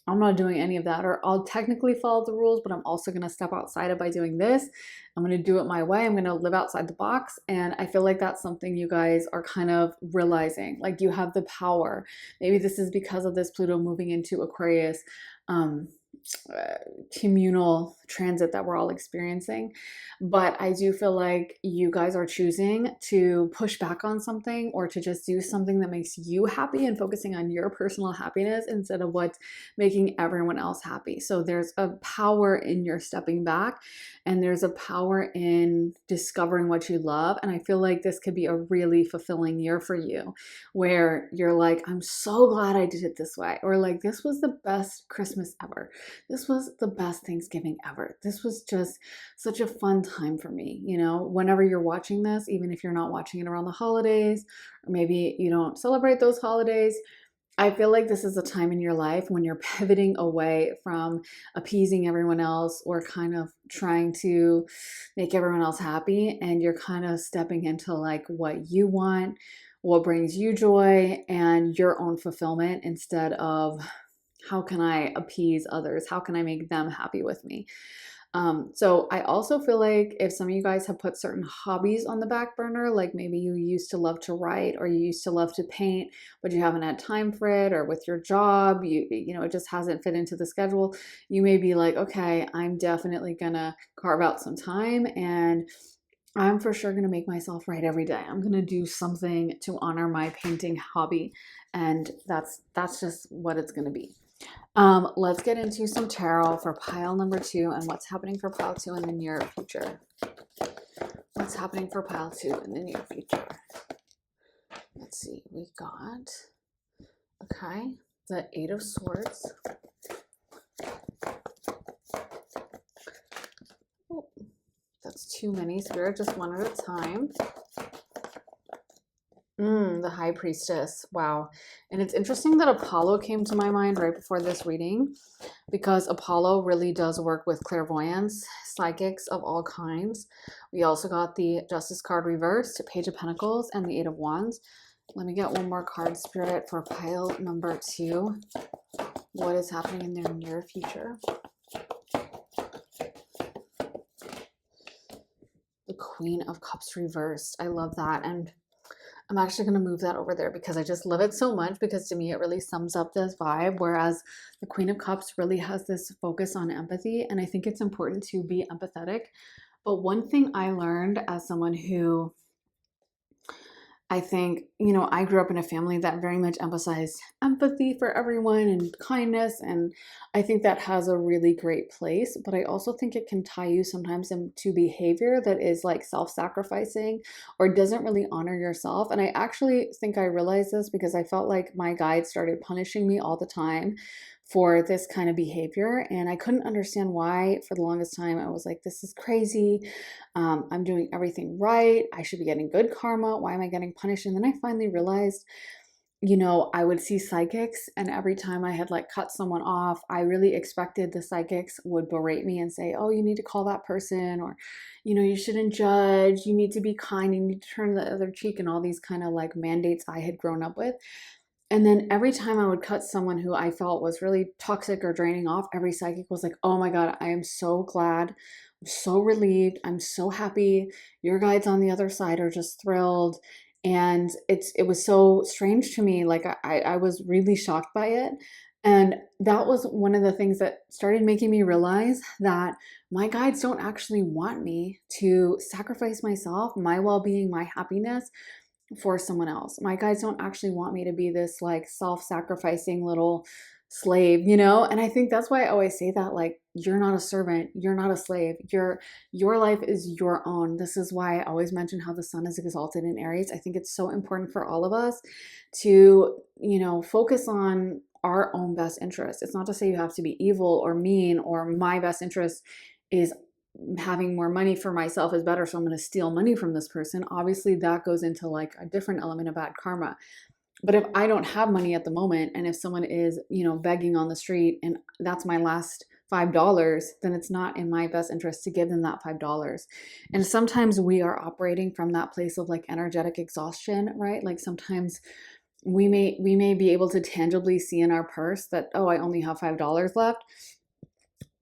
Speaker 1: I'm not doing any of that, or I'll technically follow the rules, but I'm also going to step outside it by doing this. I'm going to do it my way. I'm going to live outside the box. And I feel like that's something you guys are kind of realizing, like you have the power. Maybe this is because of this Pluto moving into Aquarius, communal transit that we're all experiencing. But I do feel like you guys are choosing to push back on something, or to just do something that makes you happy and focusing on your personal happiness instead of what's making everyone else happy. So there's a power in your stepping back, and there's a power in discovering what you love. And I feel like this could be a really fulfilling year for you, where you're like, I'm so glad I did it this way, or like, this was the best Christmas ever. This was the best Thanksgiving ever. This was just such a fun time for me. Whenever you're watching this, even if you're not watching it around the holidays, or maybe you don't celebrate those holidays, I feel like this is a time in your life when you're pivoting away from appeasing everyone else or kind of trying to make everyone else happy, and you're kind of stepping into like what you want, what brings you joy, and your own fulfillment, instead of how can I appease others? How can I make them happy with me? So I also feel like if some of you guys have put certain hobbies on the back burner, like maybe you used to love to write, or you used to love to paint, but you haven't had time for it, or with your job, it just hasn't fit into the schedule. You may be like, okay, I'm definitely gonna carve out some time, and I'm for sure gonna make myself write every day. I'm gonna do something to honor my painting hobby, and that's just what it's gonna be. Let's get into some tarot for pile number 2 and what's happening for pile 2 in the near future. What's happening for pile 2 in the near future? Let's see, we got, okay, the 8 of Swords. Oh, that's too many, Spirit, just one at a time. The High Priestess. Wow. And it's interesting that Apollo came to my mind right before this reading, because Apollo really does work with clairvoyance, psychics of all kinds. We also got the Justice card reversed, Page of Pentacles, and the 8 of Wands. Let me get one more card, Spirit, for pile number 2. What is happening in their near future? The Queen of Cups reversed. I love that. And I'm actually going to move that over there because I just love it so much, because to me it really sums up this vibe, whereas the Queen of Cups really has this focus on empathy, and I think it's important to be empathetic, But one thing I learned as someone who I think, you know, I grew up in a family that very much emphasized empathy for everyone and kindness. And I think that has a really great place. But I also think it can tie you sometimes into behavior that is like self sacrificing or doesn't really honor yourself. And I actually think I realized this because I felt like my guide started punishing me all the time for this kind of behavior. And I couldn't understand why for the longest time. I was like, this is crazy. I'm doing everything right. I should be getting good karma. Why am I getting punished? And then I finally realized, you know, I would see psychics, and every time I had like cut someone off, I really expected the psychics would berate me and say, oh, you need to call that person, or, you know, you shouldn't judge, you need to be kind, you need to turn the other cheek, and all these kind of like mandates I had grown up with. And then every time I would cut someone who I felt was really toxic or draining off, every psychic was like, oh my God, I am so glad. I'm so relieved. I'm so happy. Your guides on the other side are just thrilled. And it was so strange to me. Like I was really shocked by it. And that was one of the things that started making me realize that my guides don't actually want me to sacrifice myself, my well-being, my happiness for someone else. My guides don't actually want me to be this like self-sacrificing little slave, you know? And I think that's why I always say that, like, you're not a servant, you're not a slave. Your life is your own. This is why I always mention how the sun is exalted in Aries. I think it's so important for all of us to, you know, focus on our own best interest. It's not to say you have to be evil or mean, or my best interest is having more money for myself is better, so I'm going to steal money from this person. Obviously that goes into like a different element of bad karma. But if I don't have money at the moment, and if someone is, you know, begging on the street and that's my last $5, then it's not in my best interest to give them that $5. And sometimes we are operating from that place of like energetic exhaustion, right? Like sometimes we may be able to tangibly see in our purse that, oh, I only have $5 left,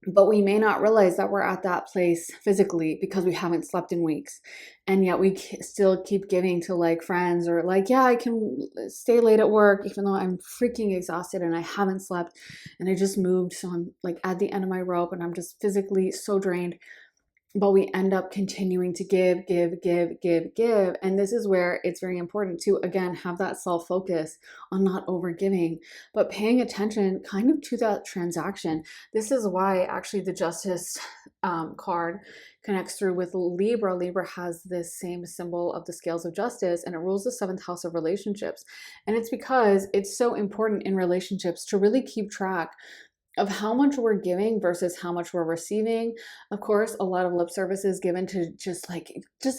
Speaker 1: but we may not realize that we're at that place physically because we haven't slept in weeks. And yet we still keep giving to like friends, or like, yeah, I can stay late at work even though I'm freaking exhausted and I haven't slept and I just moved, so I'm like at the end of my rope and I'm just physically so drained. But we end up continuing to give, give, give, give, give. And this is where it's very important to, again, have that self focus on not over giving, but paying attention kind of to that transaction. This is why actually the Justice card connects through with Libra. Libra has this same symbol of the scales of justice, and it rules the seventh house of relationships. And it's because it's so important in relationships to really keep track of how much we're giving versus how much we're receiving. Of course, a lot of lip service is given to just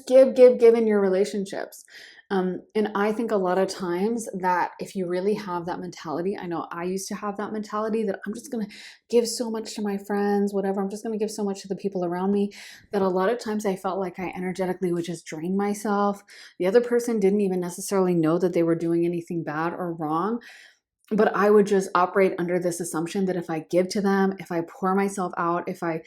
Speaker 1: give, give, give in your relationships. And I think a lot of times that if you really have that mentality, I know I used to have that mentality that I'm just going to give so much to my friends, whatever. I'm just going to give so much to the people around me, that a lot of times I felt like I energetically would just drain myself. The other person didn't even necessarily know that they were doing anything bad or wrong, but I would just operate under this assumption that if I give to them, if I pour myself out, if I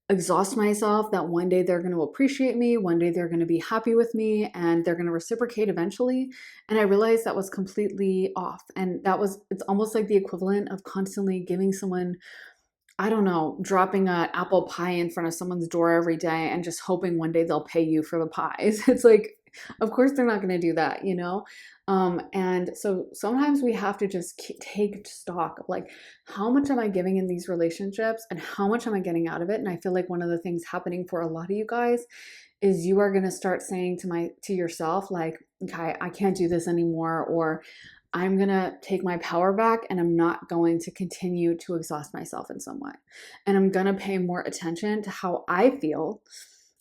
Speaker 1: exhaust myself, that one day they're going to appreciate me, one day they're going to be happy with me, and they're going to reciprocate eventually. And I realized that was completely off. And it's almost like the equivalent of constantly giving someone, I don't know, dropping an apple pie in front of someone's door every day and just hoping one day they'll pay you for the pies. It's like, of course they're not going to do that, you know? And so sometimes we have to just take stock of like, how much am I giving in these relationships and how much am I getting out of it? And I feel like one of the things happening for a lot of you guys is you are going to start saying to yourself, like, okay, I can't do this anymore, or I'm going to take my power back and I'm not going to continue to exhaust myself in some way. And I'm going to pay more attention to how I feel,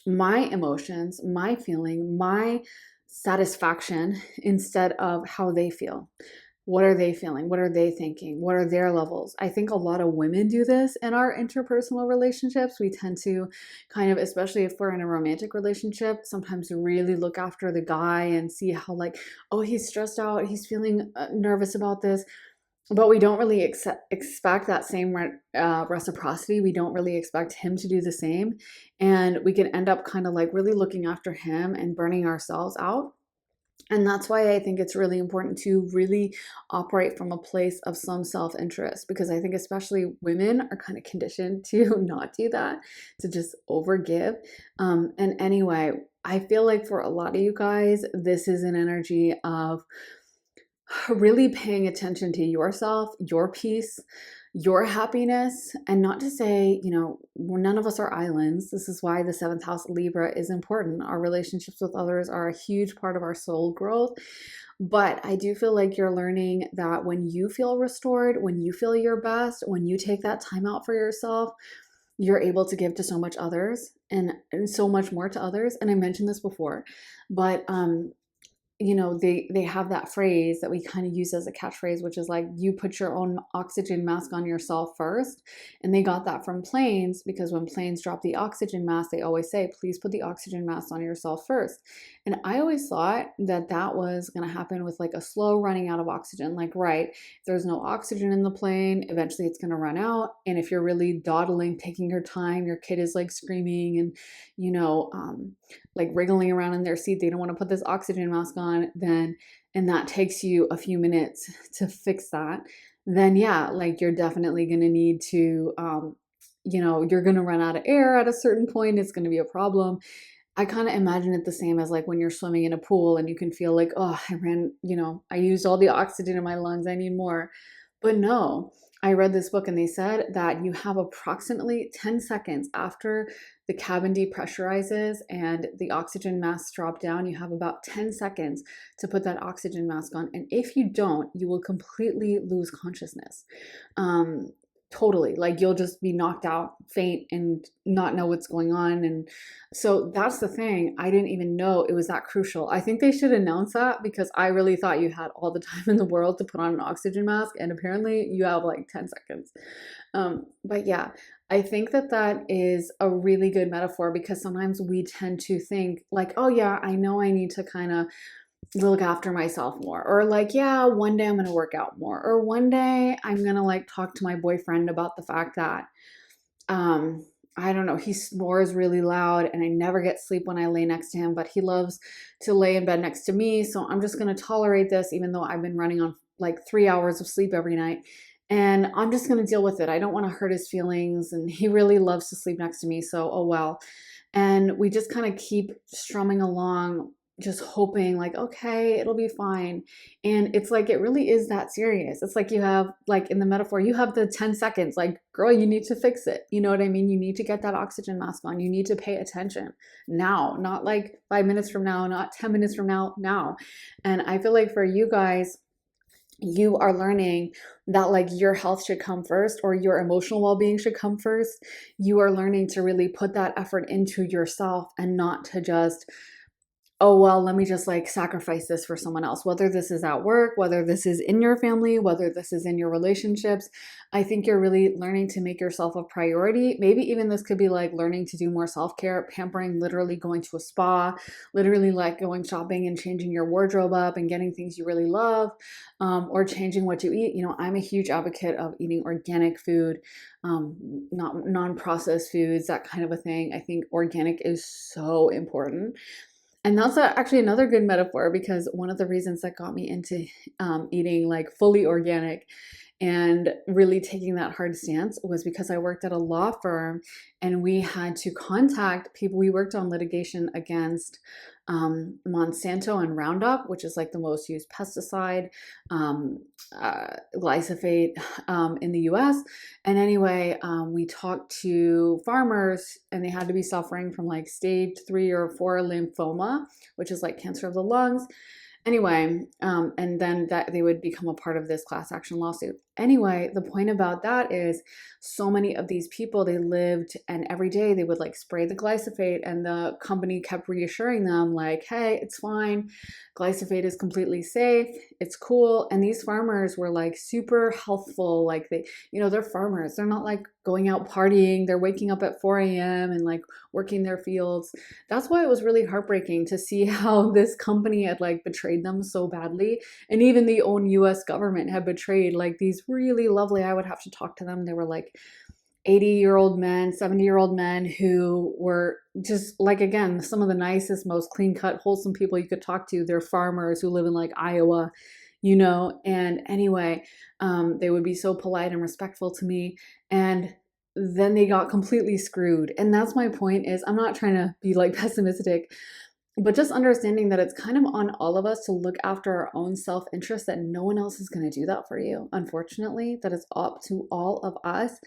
Speaker 1: my emotions, my feeling, my satisfaction, instead of how they feel. What are they feeling? What are they thinking? What are their levels? I think a lot of women do this in our interpersonal relationships. We tend to kind of, especially if we're in a romantic relationship, sometimes really look after the guy and see how like, oh, he's stressed out, he's feeling nervous about this. But we don't really expect that same reciprocity. We don't really expect him to do the same. And we can end up kind of like really looking after him and burning ourselves out. And that's why I think it's really important to really operate from a place of some self-interest, because I think especially women are kind of conditioned to not do that, to just overgive. And anyway, I feel like for a lot of you guys, this is an energy of really paying attention to yourself, your peace, your happiness, and not to say, none of us are islands. This is why the seventh house Libra is important. Our relationships with others are a huge part of our soul growth. But I do feel like you're learning that when you feel restored, when you feel your best, when you take that time out for yourself, you're able to give to so much others and so much more to others. And I mentioned this before, but they have that phrase that we kind of use as a catchphrase, which is like, you put your own oxygen mask on yourself first. And they got that from planes, because when planes drop the oxygen mask, they always say, please put the oxygen mask on yourself first. And I always thought that that was going to happen with like a slow running out of oxygen. Like, right, if there's no oxygen in the plane, eventually it's going to run out. And if you're really dawdling, taking your time, your kid is like screaming and, like wriggling around in their seat, they don't want to put this oxygen mask on, then, and that takes you a few minutes to fix that, then yeah, like you're definitely going to need to, you're going to run out of air at a certain point. It's going to be a problem. I kind of imagine it the same as like when you're swimming in a pool and you can feel like, oh, I used all the oxygen in my lungs, I need more. But no, I read this book and they said that you have approximately 10 seconds after the cabin depressurizes and the oxygen masks drop down. You have about 10 seconds to put that oxygen mask on. And if you don't, you will completely lose consciousness. Totally. Like you'll just be knocked out, faint, and not know what's going on. And so that's the thing. I didn't even know it was that crucial. I think they should announce that, because I really thought you had all the time in the world to put on an oxygen mask. And apparently you have like 10 seconds. But yeah, I think that that is a really good metaphor, because sometimes we tend to think like, oh yeah, I know I need to kind of look after myself more, or like, yeah, one day I'm going to work out more, or one day I'm going to like talk to my boyfriend about the fact that I don't know, he snores really loud and I never get sleep when I lay next to him, but he loves to lay in bed next to me, so I'm just going to tolerate this even though I've been running on like 3 hours of sleep every night, and I'm just going to deal with it. I don't want to hurt his feelings, and he really loves to sleep next to me, so oh well. And we just kind of keep strumming along, just hoping like, okay, it'll be fine. And it's like, it really is that serious. It's like you have, like in the metaphor, you have the 10 seconds, like, girl, you need to fix it. You know what I mean? You need to get that oxygen mask on. You need to pay attention now, not like 5 minutes from now, not 10 minutes from now. And I feel like for you guys, you are learning that like your health should come first, or your emotional well-being should come first. You are learning to really put that effort into yourself and not to just, oh, well, let me just like sacrifice this for someone else, whether this is at work, whether this is in your family, whether this is in your relationships. I think you're really learning to make yourself a priority. Maybe even this could be like learning to do more self-care, pampering, literally going to a spa, literally like going shopping and changing your wardrobe up and getting things you really love, or changing what you eat. I'm a huge advocate of eating organic food, not non-processed foods, that kind of a thing. I think organic is so important. And that's actually another good metaphor, because one of the reasons that got me into eating like fully organic and really taking that hard stance was because I worked at a law firm and we had to contact people. We worked on litigation against Monsanto and Roundup, which is like the most used pesticide, glyphosate in the US. And anyway, we talked to farmers and they had to be suffering from like stage 3 or 4 lymphoma, which is like cancer of the lungs. Anyway, and then that they would become a part of this class action lawsuit. Anyway, the point about that is so many of these people, they lived and every day they would like spray the glyphosate, and the company kept reassuring them like, hey, it's fine. Glyphosate is completely safe. It's cool. And these farmers were like super healthful. Like they're farmers. They're not like going out partying. They're waking up at 4 a.m. and like working their fields. That's why it was really heartbreaking to see how this company had like betrayed them so badly. And even the own US government had betrayed like these really lovely, I would have to talk to them. They were like 80-year-old men, 70-year-old men who were just like, again, some of the nicest, most clean cut, wholesome people you could talk to. They're farmers who live in like Iowa, and anyway, they would be so polite and respectful to me. And then they got completely screwed. And that's my point is I'm not trying to be like pessimistic, but just understanding that it's kind of on all of us to look after our own self-interest, that no one else is going to do that for you. Unfortunately, that is up to all of us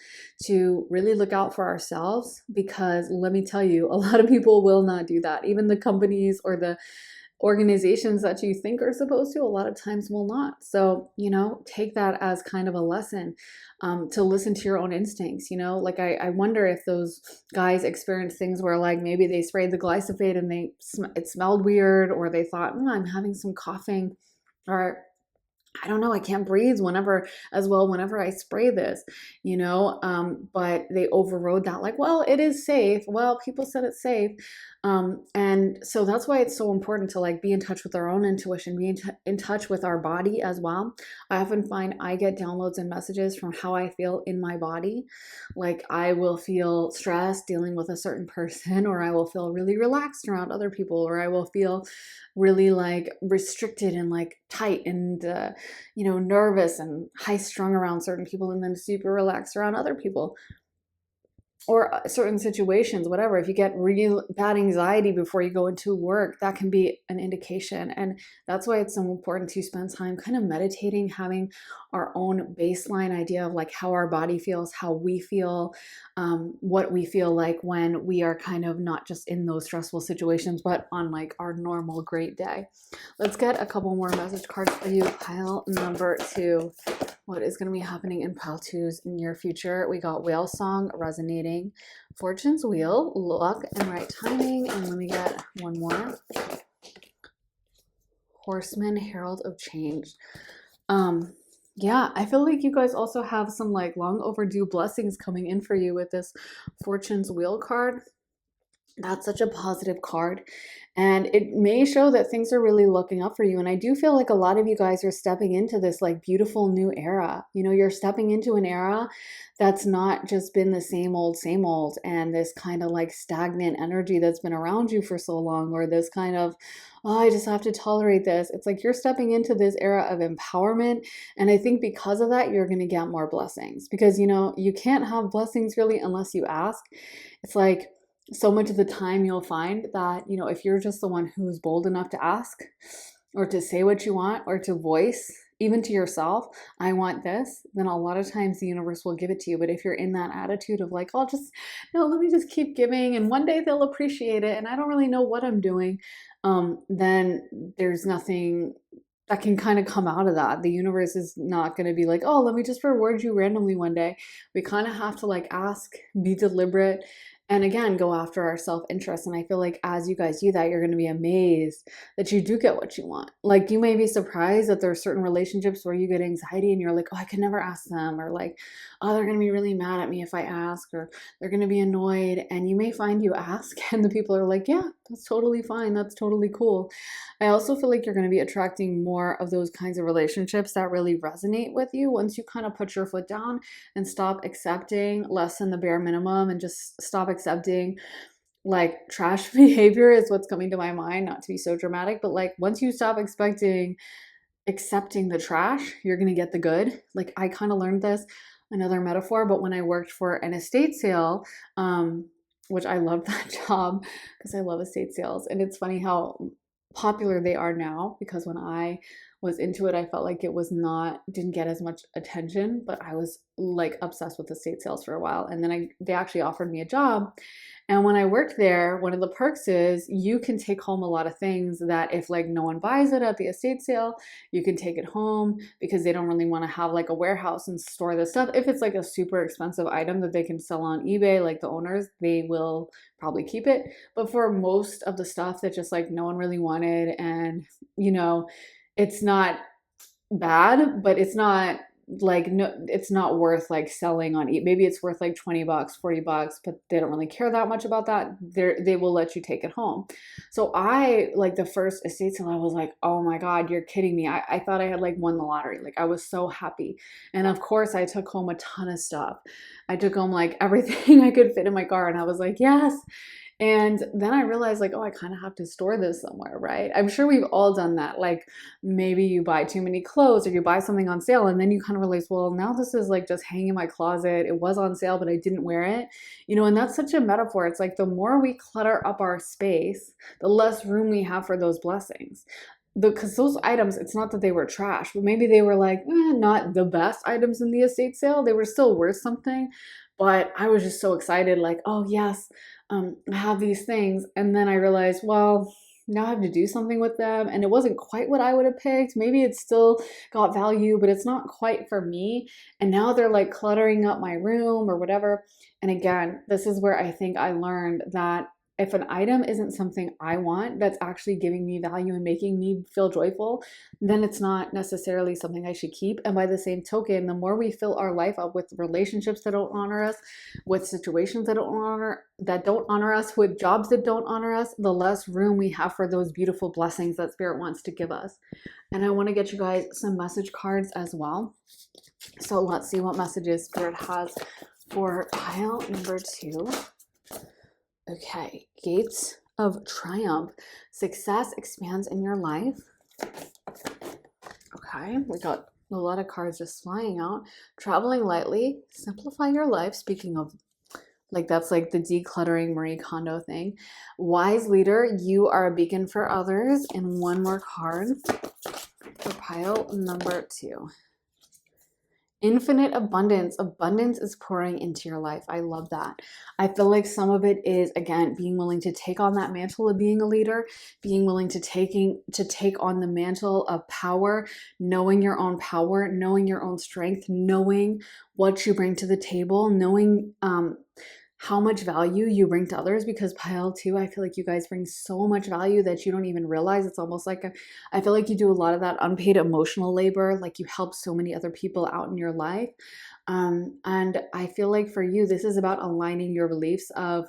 Speaker 1: to really look out for ourselves, because let me tell you, a lot of people will not do that. Even the companies or the organizations that you think are supposed to, a lot of times will not. So, take that as kind of a lesson, to listen to your own instincts. Like I wonder if those guys experienced things where like maybe they sprayed the glyphosate and it smelled weird, or they thought, I'm having some coughing, or I don't know, I can't breathe whenever I spray this, but they overrode that like, well, it is safe. Well, people said it's safe. And so that's why it's so important to like be in touch with our own intuition, be in touch with our body as well. I often find I get downloads and messages from how I feel in my body. Like I will feel stressed dealing with a certain person, or I will feel really relaxed around other people, or I will feel really like restricted and like tight and nervous and high strung around certain people, and then super relaxed around other people, or certain situations, whatever. If you get really bad anxiety before you go into work, that can be an indication. And that's why it's so important to spend time kind of meditating, having our own baseline idea of like how our body feels, how we feel, what we feel like when we are kind of not just in those stressful situations, but on like our normal great day. Let's get a couple more message cards for you. Pile number 2. What is going to be happening in pile 2's near future? We got Whale Song resonating, Fortune's Wheel, luck and right timing, and let me get one more. Horseman, Herald of Change. Yeah, I feel like you guys also have some like long overdue blessings coming in for you with this Fortune's Wheel card. That's such a positive card. And it may show that things are really looking up for you. And I do feel like a lot of you guys are stepping into this like beautiful new era. You're stepping into an era that's not just been the same old, and this kind of like stagnant energy that's been around you for so long, or this kind of, oh, I just have to tolerate this. It's like you're stepping into this era of empowerment. And I think because of that, you're going to get more blessings, because, you can't have blessings really unless you ask. It's like, so much of the time you'll find that, if you're just the one who's bold enough to ask, or to say what you want, or to voice, even to yourself, I want this, then a lot of times the universe will give it to you. But if you're in that attitude of like, let me just keep giving, and one day they'll appreciate it, and I don't really know what I'm doing, then there's nothing that can kind of come out of that. The universe is not going to be like, oh, let me just reward you randomly one day. We kind of have to like ask, be deliberate, and again, go after our self-interest. And I feel like as you guys do that, you're going to be amazed that you do get what you want. Like you may be surprised that there are certain relationships where you get anxiety and you're like, oh, I could never ask them, or like, oh, they're going to be really mad at me if I ask, or they're going to be annoyed. And you may find you ask and the people are like, yeah, that's totally fine. That's totally cool. I also feel like you're going to be attracting more of those kinds of relationships that really resonate with you once you kind of put your foot down and stop accepting less than the bare minimum, and just stop accepting like trash behavior is what's coming to my mind, not to be so dramatic, but like once you stop accepting the trash, you're going to get the good. Like I kind of learned this, another metaphor, but when I worked for an estate sale, which I love that job because I love estate sales. And it's funny how popular they are now, because when I was into it, I felt like didn't get as much attention, but I was like obsessed with estate sales for a while. And then they actually offered me a job. And when I worked there, one of the perks is you can take home a lot of things that if like no one buys it at the estate sale, you can take it home, because they don't really want to have like a warehouse and store this stuff. If it's like a super expensive item that they can sell on eBay, like the owners, they will probably keep it. But for most of the stuff that just like no one really wanted, and it's not bad, but it's not like, no, it's not worth like selling on maybe it's worth like 20 bucks, 40 bucks, but they don't really care that much about that. They will let you take it home. So I, like, the first estate sale, I was like, oh my God, you're kidding me. I thought I had like won the lottery. Like, I was so happy. And of course I took home a ton of stuff. I took home like everything I could fit in my car, and I was like, yes. And then I realized, like, oh, I kind of have to store this somewhere, right? I'm sure we've all done that. Like, maybe you buy too many clothes or you buy something on sale, and then you kind of realize, well, now this is like just hanging in my closet. It was on sale, but I didn't wear it. And that's such a metaphor. It's like the more we clutter up our space, the less room we have for those blessings. Because those items, it's not that they were trash, but maybe they were like, not the best items in the estate sale. They were still worth something. But I was just so excited, like, oh, yes, I have these things. And then I realized, well, now I have to do something with them. And it wasn't quite what I would have picked. Maybe it's still got value, but it's not quite for me. And now they're like cluttering up my room or whatever. And again, this is where I think I learned that if an item isn't something I want that's actually giving me value and making me feel joyful, then it's not necessarily something I should keep. And by the same token, the more we fill our life up with relationships that don't honor us, with situations that don't honor us, with jobs that don't honor us, the less room we have for those beautiful blessings that Spirit wants to give us. And I want to get you guys some message cards as well. So let's see what messages Spirit has for pile number 2. Okay, Gates of Triumph. Success expands in your life. Okay, we got a lot of cards just flying out. Traveling lightly, simplify your life. Speaking of, like, that's like the decluttering Marie Kondo thing. Wise leader, you are a beacon for others. And one more card for pile number 2. Infinite abundance. Abundance is pouring into your life. I love that. I feel like some of it is, again, being willing to take on that mantle of being a leader, being willing to take on the mantle of power, knowing your own power, knowing your own strength, knowing what you bring to the table, knowing how much value you bring to others, because pile 2, I feel like you guys bring so much value that you don't even realize. It's almost like I feel like you do a lot of that unpaid emotional labor, like you help so many other people out in your life. And I feel like for you, this is about aligning your beliefs of,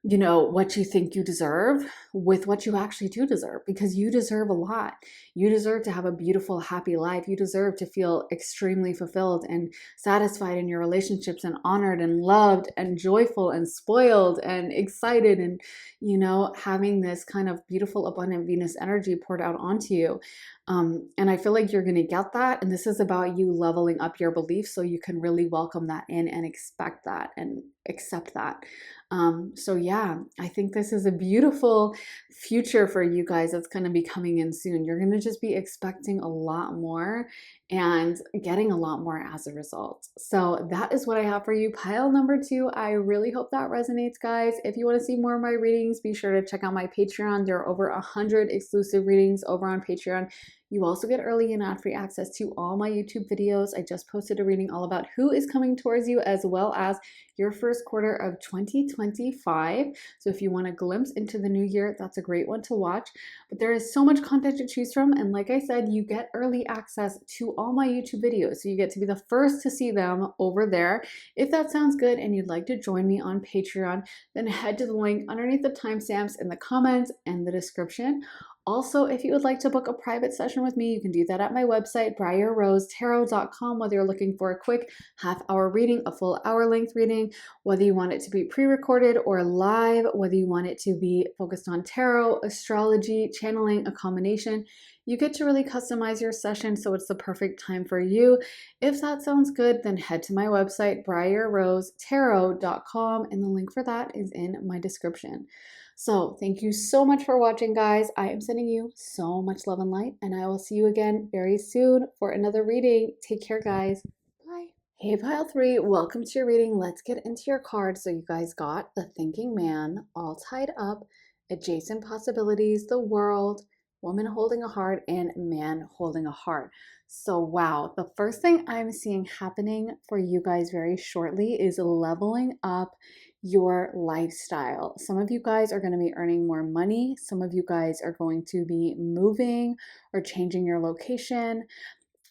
Speaker 1: what you think you deserve with what you actually do deserve, because you deserve a lot. You deserve to have a beautiful, happy life. You deserve to feel extremely fulfilled and satisfied in your relationships, and honored and loved and joyful and spoiled and excited, and, having this kind of beautiful, abundant Venus energy poured out onto you. And I feel like you're going to get that. And this is about you leveling up your beliefs so you can really welcome that in and expect that and accept that. So yeah, I think this is a beautiful future for you guys that's going to be coming in soon. You're going to just be expecting a lot more and getting a lot more as a result. So that is what I have for you. Pile number 2. I really hope that resonates, guys. If you want to see more of my readings, be sure to check out my Patreon. There are over 100 exclusive readings over on Patreon. You also get early and ad-free access to all my YouTube videos. I just posted a reading all about who is coming towards you, as well as your first quarter of 2025. So if you want a glimpse into the new year, that's a great one to watch. But there is so much content to choose from. And like I said, you get early access to all my YouTube videos. So you get to be the first to see them over there. If that sounds good and you'd like to join me on Patreon, then head to the link underneath the timestamps in the comments and the description. Also, if you would like to book a private session with me, you can do that at my website, briarrosetarot.com, whether you're looking for a quick half-hour reading, a full hour-length reading, whether you want it to be pre-recorded or live, whether you want it to be focused on tarot, astrology, channeling, a combination. You get to really customize your session, so it's the perfect time for you. If that sounds good, then head to my website, briarrosetarot.com, and the link for that is in my description. So thank you so much for watching, guys. I am sending you so much love and light, and I will see you again very soon for another reading. Take care, guys. Bye. Hey, pile 3, welcome to your reading. Let's get into your cards. So you guys got the Thinking Man, all tied up, adjacent possibilities, the world, woman holding a heart, and man holding a heart. So wow, the first thing I'm seeing happening for you guys very shortly is leveling up your lifestyle. Some of you guys are going to be earning more money. Some of you guys are going to be moving or changing your location.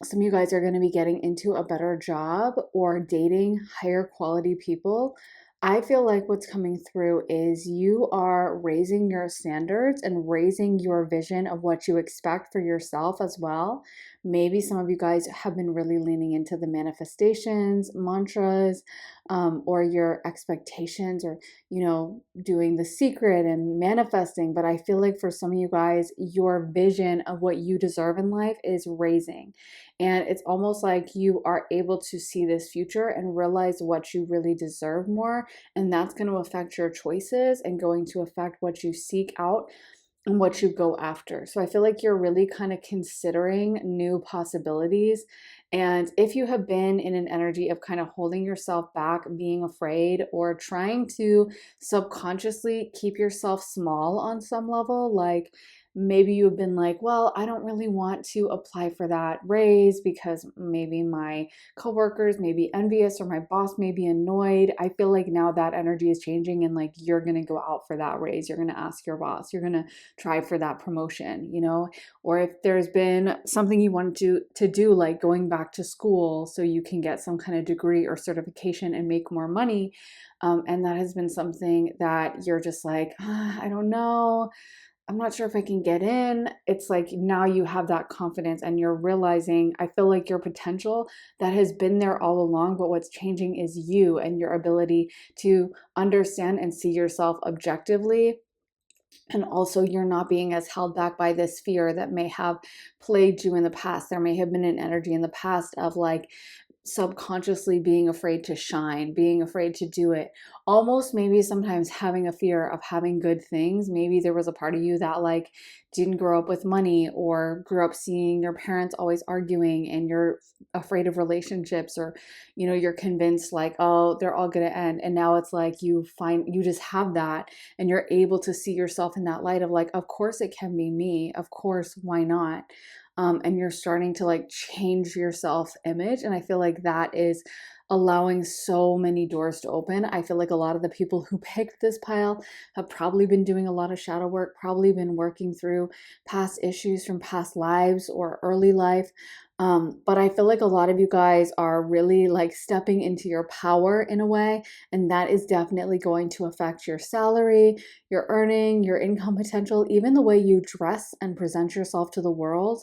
Speaker 1: some of you guys are going to be getting into a better job or dating higher quality people. I feel like what's coming through is you are raising your standards and raising your vision of what you expect for yourself as well. Maybe some of you guys have been really leaning into the manifestations, mantras, or your expectations, or, doing the secret and manifesting. But I feel like for some of you guys, your vision of what you deserve in life is raising. And it's almost like you are able to see this future and realize what you really deserve more. And that's going to affect your choices and going to affect what you seek out and what you go after. So I feel like you're really kind of considering new possibilities. And if you have been in an energy of kind of holding yourself back, being afraid, or trying to subconsciously keep yourself small on some level, like maybe you've been like, well, I don't really want to apply for that raise because maybe my coworkers may be envious or my boss may be annoyed. I feel like now that energy is changing and like you're going to go out for that raise. You're going to ask your boss. You're going to try for that promotion, or if there's been something you want to do, like going back to school so you can get some kind of degree or certification and make more money. And that has been something that you're just like, I don't know. I'm not sure if I can get in. It's like now you have that confidence and you're realizing, I feel like your potential that has been there all along, but what's changing is you and your ability to understand and see yourself objectively. And also, you're not being as held back by this fear that may have plagued you in the past. There may have been an energy in the past of like subconsciously being afraid to shine, being afraid to do it, almost maybe sometimes having a fear of having good things. Maybe there was a part of you that like didn't grow up with money or grew up seeing your parents always arguing and you're afraid of relationships, or you're convinced like, oh, they're all going to end. And now it's like you just have that and you're able to see yourself in that light of like, of course it can be me, of course, why not? And you're starting to like change your self image. And I feel like that is allowing so many doors to open. I feel like a lot of the people who picked this pile have probably been doing a lot of shadow work, probably been working through past issues from past lives or early life. But I feel like a lot of you guys are really like stepping into your power in a way, and that is definitely going to affect your salary, your earning, your income potential, even the way you dress and present yourself to the world.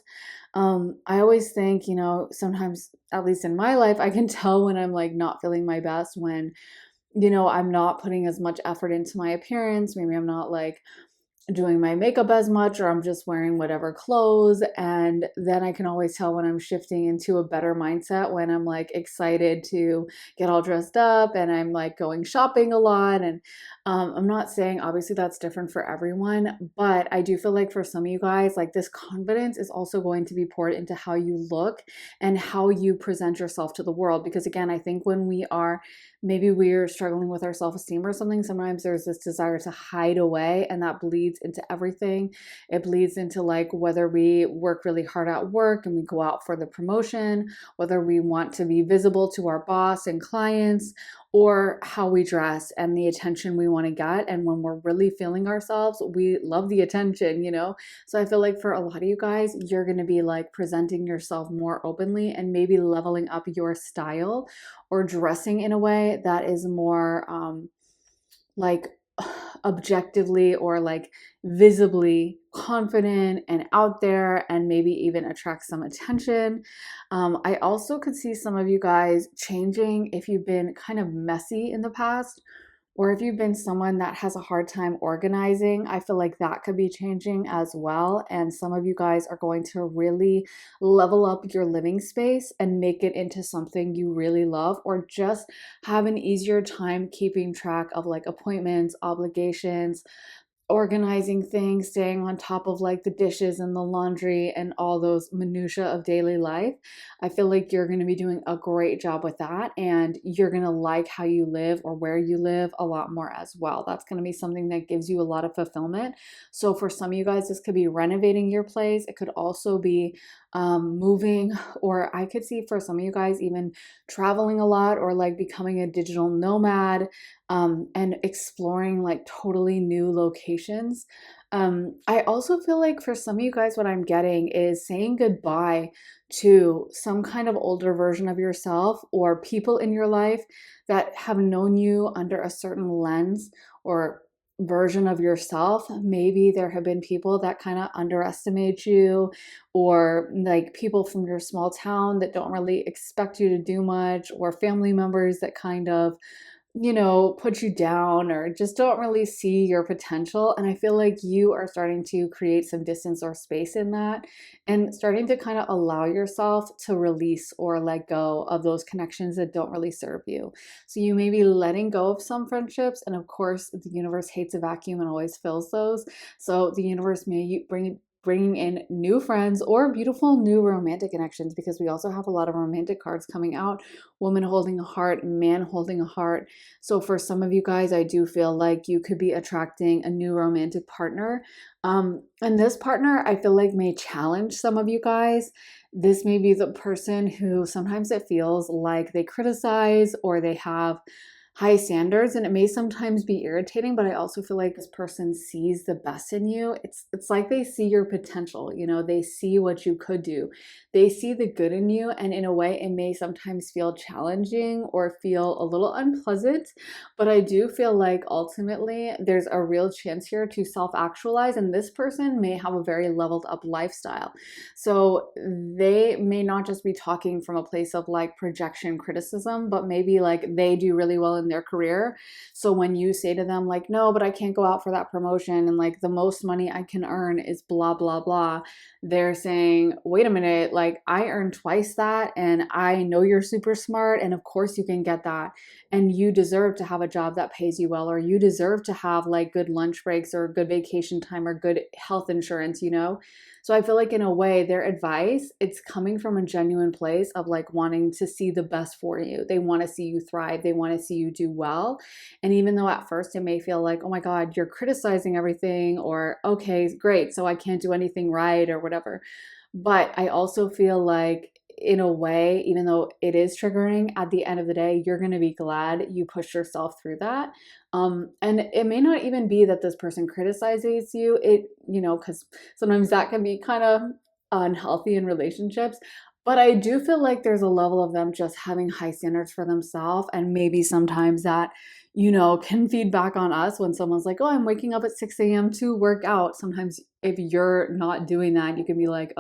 Speaker 1: I always think, sometimes, at least in my life, I can tell when I'm like not feeling my best, when, I'm not putting as much effort into my appearance. Maybe I'm not like doing my makeup as much, or I'm just wearing whatever clothes. And then I can always tell when I'm shifting into a better mindset, when I'm like excited to get all dressed up and I'm like going shopping a lot. And I'm not saying obviously that's different for everyone, but I do feel like for some of you guys, like this confidence is also going to be poured into how you look and how you present yourself to the world. Because again, I think when maybe we're struggling with our self-esteem or something, sometimes there's this desire to hide away, and that bleeds into everything. It bleeds into like whether we work really hard at work and we go out for the promotion, whether we want to be visible to our boss and clients, or how we dress and the attention we want to get. And when we're really feeling ourselves, we love the attention. So I feel like for a lot of you guys, you're going to be like presenting yourself more openly and maybe leveling up your style or dressing in a way that is more like objectively or like visibly confident and out there, and maybe even attract some attention. I also could see some of you guys changing if you've been kind of messy in the past, or if you've been someone that has a hard time organizing. I feel like that could be changing as well. And some of you guys are going to really level up your living space and make it into something you really love, or just have an easier time keeping track of like appointments, obligations, organizing things, staying on top of like the dishes and the laundry and all those minutia of daily life. I feel like you're going to be doing a great job with that, and you're going to like how you live or where you live a lot more as well. That's going to be something that gives you a lot of fulfillment. So for some of you guys, this could be renovating your place. It could also be moving, or I could see for some of you guys even traveling a lot or like becoming a digital nomad, and exploring like totally new locations. I also feel like for some of you guys, what I'm getting is saying goodbye to some kind of older version of yourself or people in your life that have known you under a certain lens or version of yourself. Maybe there have been people that kind of underestimate you, or like people from your small town that don't really expect you to do much, or family members that kind of put you down or just don't really see your potential. And I feel like you are starting to create some distance or space in that and starting to kind of allow yourself to release or let go of those connections that don't really serve you. So you may be letting go of some friendships. And of course, the universe hates a vacuum and always fills those. So the universe may bringing in new friends or beautiful new romantic connections, because we also have a lot of romantic cards coming out. Woman holding a heart, man holding a heart. So for some of you guys, I do feel like you could be attracting a new romantic partner. And this partner, I feel like, may challenge some of you guys. This may be the person who sometimes it feels like they criticize or they have high standards, and it may sometimes be irritating, but I also feel like this person sees the best in you. It's like they see your potential, they see what you could do. They see the good in you, and in a way it may sometimes feel challenging or feel a little unpleasant, but I do feel like ultimately there's a real chance here to self-actualize, and this person may have a very leveled up lifestyle. So they may not just be talking from a place of like projection criticism, but maybe like they do really well in their career. So when you say to them like, no, but I can't go out for that promotion, and like the most money I can earn is blah, blah, blah, they're saying, wait a minute, like I earn twice that, and I know you're super smart, and of course you can get that. And you deserve to have a job that pays you well, or you deserve to have like good lunch breaks or good vacation time or good health insurance. So I feel like in a way, their advice, it's coming from a genuine place of like wanting to see the best for you. They want to see you thrive. They want to see you do well. And even though at first it may feel like, oh my God, you're criticizing everything, or okay, great, so I can't do anything right or whatever. But I also feel like in a way, even though it is triggering, at the end of the day, you're going to be glad you pushed yourself through that. And it may not even be that this person criticizes you, because sometimes that can be kind of unhealthy in relationships. But I do feel like there's a level of them just having high standards for themselves. And maybe sometimes that, can feed back on us when someone's like, oh, I'm waking up at 6 a.m. to work out. Sometimes if you're not doing that, you can be like,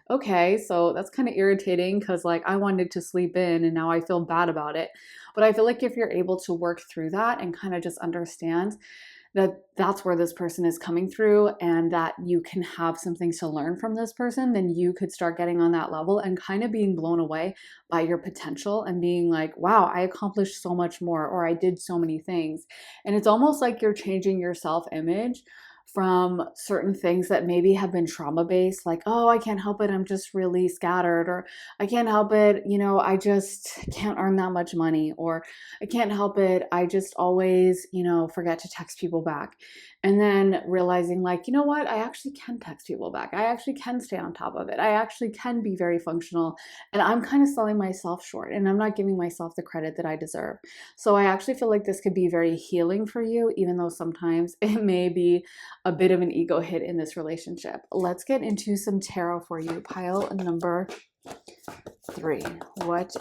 Speaker 1: okay, so that's kind of irritating because like I wanted to sleep in and now I feel bad about it. But I feel like if you're able to work through that and kind of just understand that that's where this person is coming through and that you can have some things to learn from this person, then you could start getting on that level and kind of being blown away by your potential and being like, wow, I accomplished so much more, or I did so many things. And it's almost like you're changing your self-image from certain things that maybe have been trauma based, like, oh, I can't help it, I'm just really scattered, or I can't help it, I just can't earn that much money, or I can't help it, I just always, forget to text people back. And then realizing, like, you know what, I actually can text people back. I actually can stay on top of it. I actually can be very functional. And I'm kind of selling myself short and I'm not giving myself the credit that I deserve. So I actually feel like this could be very healing for you, even though sometimes it may be a bit of an ego hit in this relationship. Let's get into some tarot for you. Pile number 3. What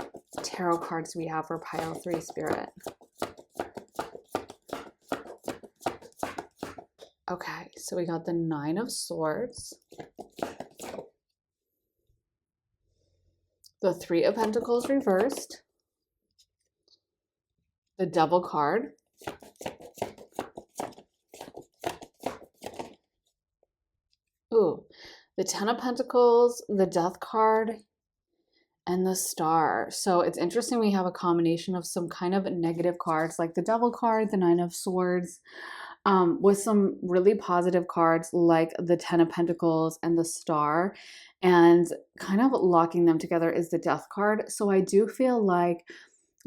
Speaker 1: tarot cards do we have for pile 3, Spirit? Okay, so we got the 9 of Swords, the 3 of Pentacles reversed, the Devil card, the 10 of Pentacles, the Death card, and the Star. So it's interesting, we have a combination of some kind of negative cards like the Devil card, the 9 of Swords, with some really positive cards like the 10 of Pentacles and the Star, and kind of locking them together is the Death card. So I do feel like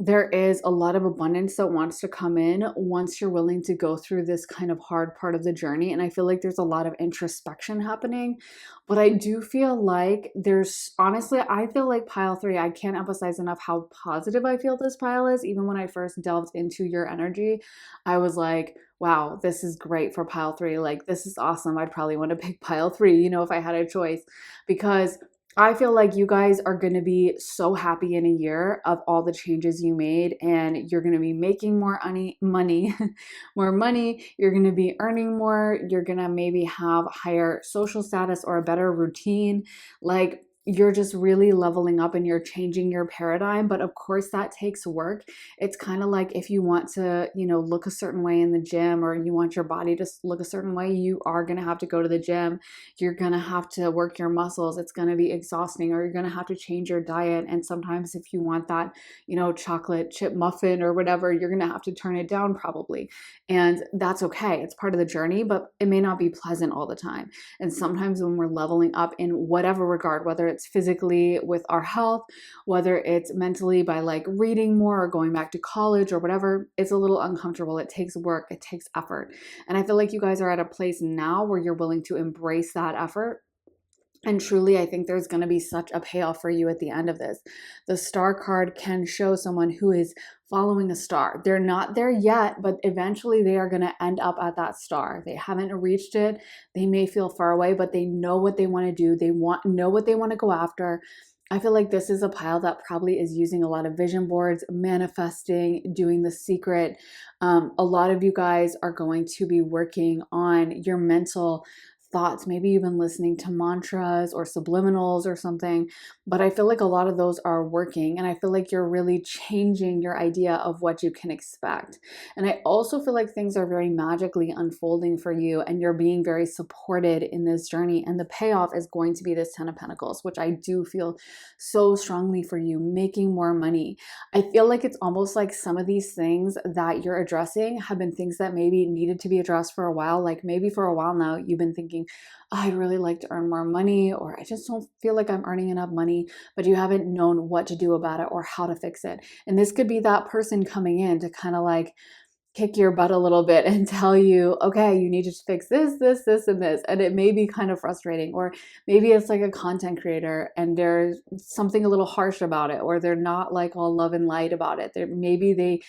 Speaker 1: there is a lot of abundance that wants to come in once you're willing to go through this kind of hard part of the journey. And I feel like there's a lot of introspection happening. But I do feel like there's honestly, I feel like pile three, I can't emphasize enough how positive I feel this pile is. Even when I first delved into your energy, I was like, wow, this is great for pile three. Like, this is awesome. I'd probably want to pick pile three, if I had a choice, because I feel like you guys are going to be so happy in a year of all the changes you made, and you're going to be making more money, more money. You're going to be earning more. You're going to maybe have higher social status or a better routine. Like, you're just really leveling up and you're changing your paradigm. But of course, that takes work. It's kind of like if you want to, look a certain way in the gym, or you want your body to look a certain way, you are going to have to go to the gym. You're going to have to work your muscles. It's going to be exhausting, or you're going to have to change your diet. And sometimes if you want that, chocolate chip muffin or whatever, you're going to have to turn it down probably. And that's okay. It's part of the journey, but it may not be pleasant all the time. And sometimes when we're leveling up in whatever regard, whether it's physically with our health, whether it's mentally by like reading more or going back to college or whatever, it's a little uncomfortable. It takes work, it takes effort. And I feel like you guys are at a place now where you're willing to embrace that effort. And truly, I think there's going to be such a payoff for you at the end of this. The star card can show someone who is following a star. They're not there yet, but eventually they are going to end up at that star. They haven't reached it. They may feel far away, but they know what they want to do. They know what they want to go after. I feel like this is a pile that probably is using a lot of vision boards, manifesting, doing the secret. A lot of you guys are going to be working on your mental thoughts, maybe even listening to mantras or subliminals or something. But I feel like a lot of those are working, and I feel like you're really changing your idea of what you can expect. And I also feel like things are very magically unfolding for you, and you're being very supported in this journey. And the payoff is going to be this 10 of Pentacles, which I do feel so strongly for you, making more money. I feel like it's almost like some of these things that you're addressing have been things that maybe needed to be addressed for a while. Like maybe for a while now, you've been thinking, oh, I'd really like to earn more money, or I just don't feel like I'm earning enough money, but you haven't known what to do about it or how to fix it. And this could be that person coming in to kind of like kick your butt a little bit and tell you, okay, you need to fix this, this, this, and this. And it may be kind of frustrating, or maybe it's like a content creator and there's something a little harsh about it, or they're not like all love and light about it. Maybe they,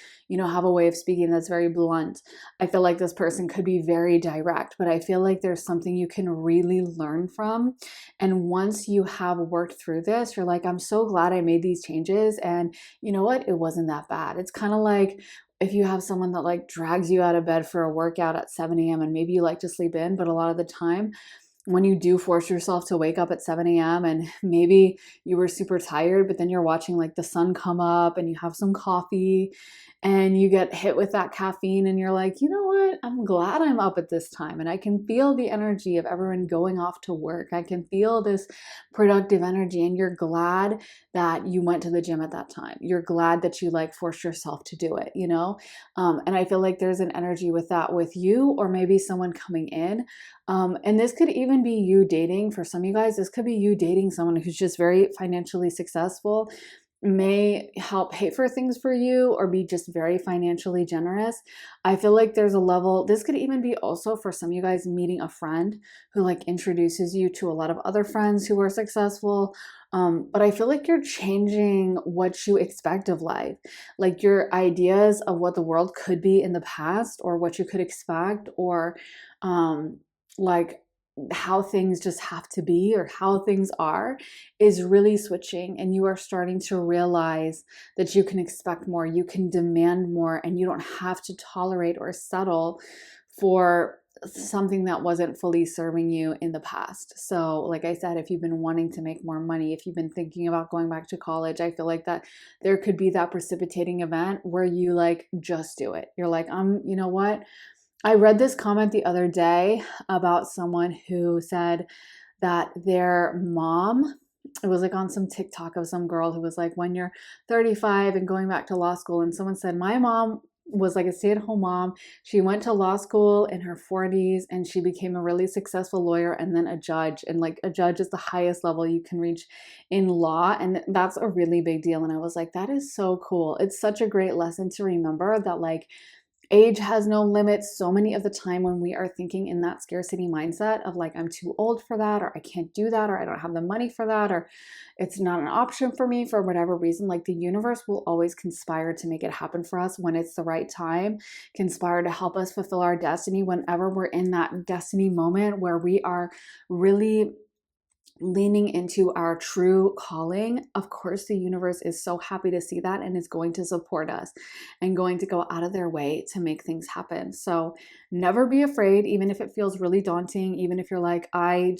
Speaker 1: have a way of speaking that's very blunt. I feel like this person could be very direct, but I feel like there's something you can really learn from. And once you have worked through this, you're like, I'm so glad I made these changes. And you know what? It wasn't that bad. It's kind of like, if you have someone that like drags you out of bed for a workout at 7 a.m. and maybe you like to sleep in, but a lot of the time when you do force yourself to wake up at 7 a.m. and maybe you were super tired, but then you're watching like the sun come up and you have some coffee and you get hit with that caffeine and you're like, you know what? I'm glad I'm up at this time and I can feel the energy of everyone going off to work. I can feel this productive energy, and you're glad that you went to the gym at that time. You're glad that you like forced yourself to do it, And I feel like there's an energy with that with you, or maybe someone coming in. And this could even be you dating. For some of you guys, this could be you dating someone who's just very financially successful, may help pay for things for you, or be just very financially generous. I feel like there's a level, this could even be also for some of you guys meeting a friend who like introduces you to a lot of other friends who are successful. But I feel like you're changing what you expect of life, like your ideas of what the world could be in the past, or what you could expect, or like how things just have to be, or how things are, is really switching. And you are starting to realize that you can expect more, you can demand more, and you don't have to tolerate or settle for something that wasn't fully serving you in the past. So like I said, if you've been wanting to make more money, if you've been thinking about going back to college, I feel like that there could be that precipitating event where you like just do it. You're like, you know what? I read this comment the other day about someone who said that their mom, it was like on some TikTok of some girl who was like, when you're 35 and going back to law school, and someone said, my mom was like a stay-at-home mom. She went to law school in her 40s and she became a really successful lawyer and then a judge. And like a judge is the highest level you can reach in law. And that's a really big deal. And I was like, that is so cool. It's such a great lesson to remember that like age has no limits. So many of the time when we are thinking in that scarcity mindset of like, I'm too old for that, or I can't do that, or I don't have the money for that, or it's not an option for me for whatever reason, like the universe will always conspire to make it happen for us when it's the right time, conspire to help us fulfill our destiny whenever we're in that destiny moment where we are really leaning into our true calling. Of course, the universe is so happy to see that and is going to support us and going to go out of their way to make things happen. So never be afraid, even if it feels really daunting, even if you're like, I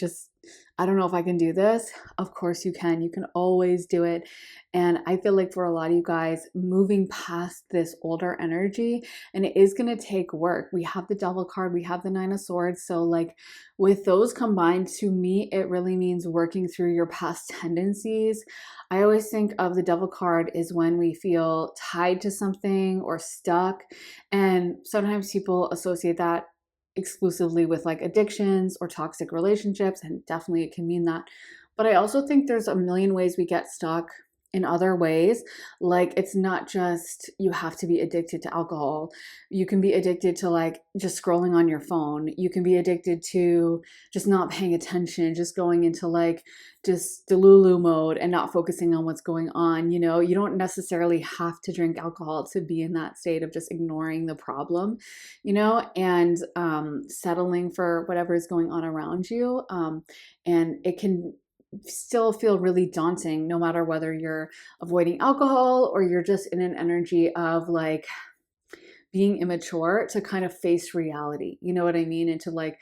Speaker 1: don't know if I can do this. Of course you can. You can always do it. And I feel like for a lot of you guys, moving past this older energy, and it is going to take work. We have the Devil card, we have the Nine of Swords. So like with those combined, to me, it really means working through your past tendencies. I always think of the Devil card is when we feel tied to something or stuck. And sometimes people associate that exclusively with like addictions or toxic relationships, and definitely it can mean that. But I also think there's a million ways we get stuck in other ways. Like it's not just you have to be addicted to alcohol. You can be addicted to like just scrolling on your phone. You can be addicted to just not paying attention, just going into like just delulu mode and not focusing on what's going on. You know, you don't necessarily have to drink alcohol to be in that state of just ignoring the problem, you know, and settling for whatever is going on around you. And it can still feel really daunting no matter whether you're avoiding alcohol or you're just in an energy of like being immature to kind of face reality. You know what I mean? And to like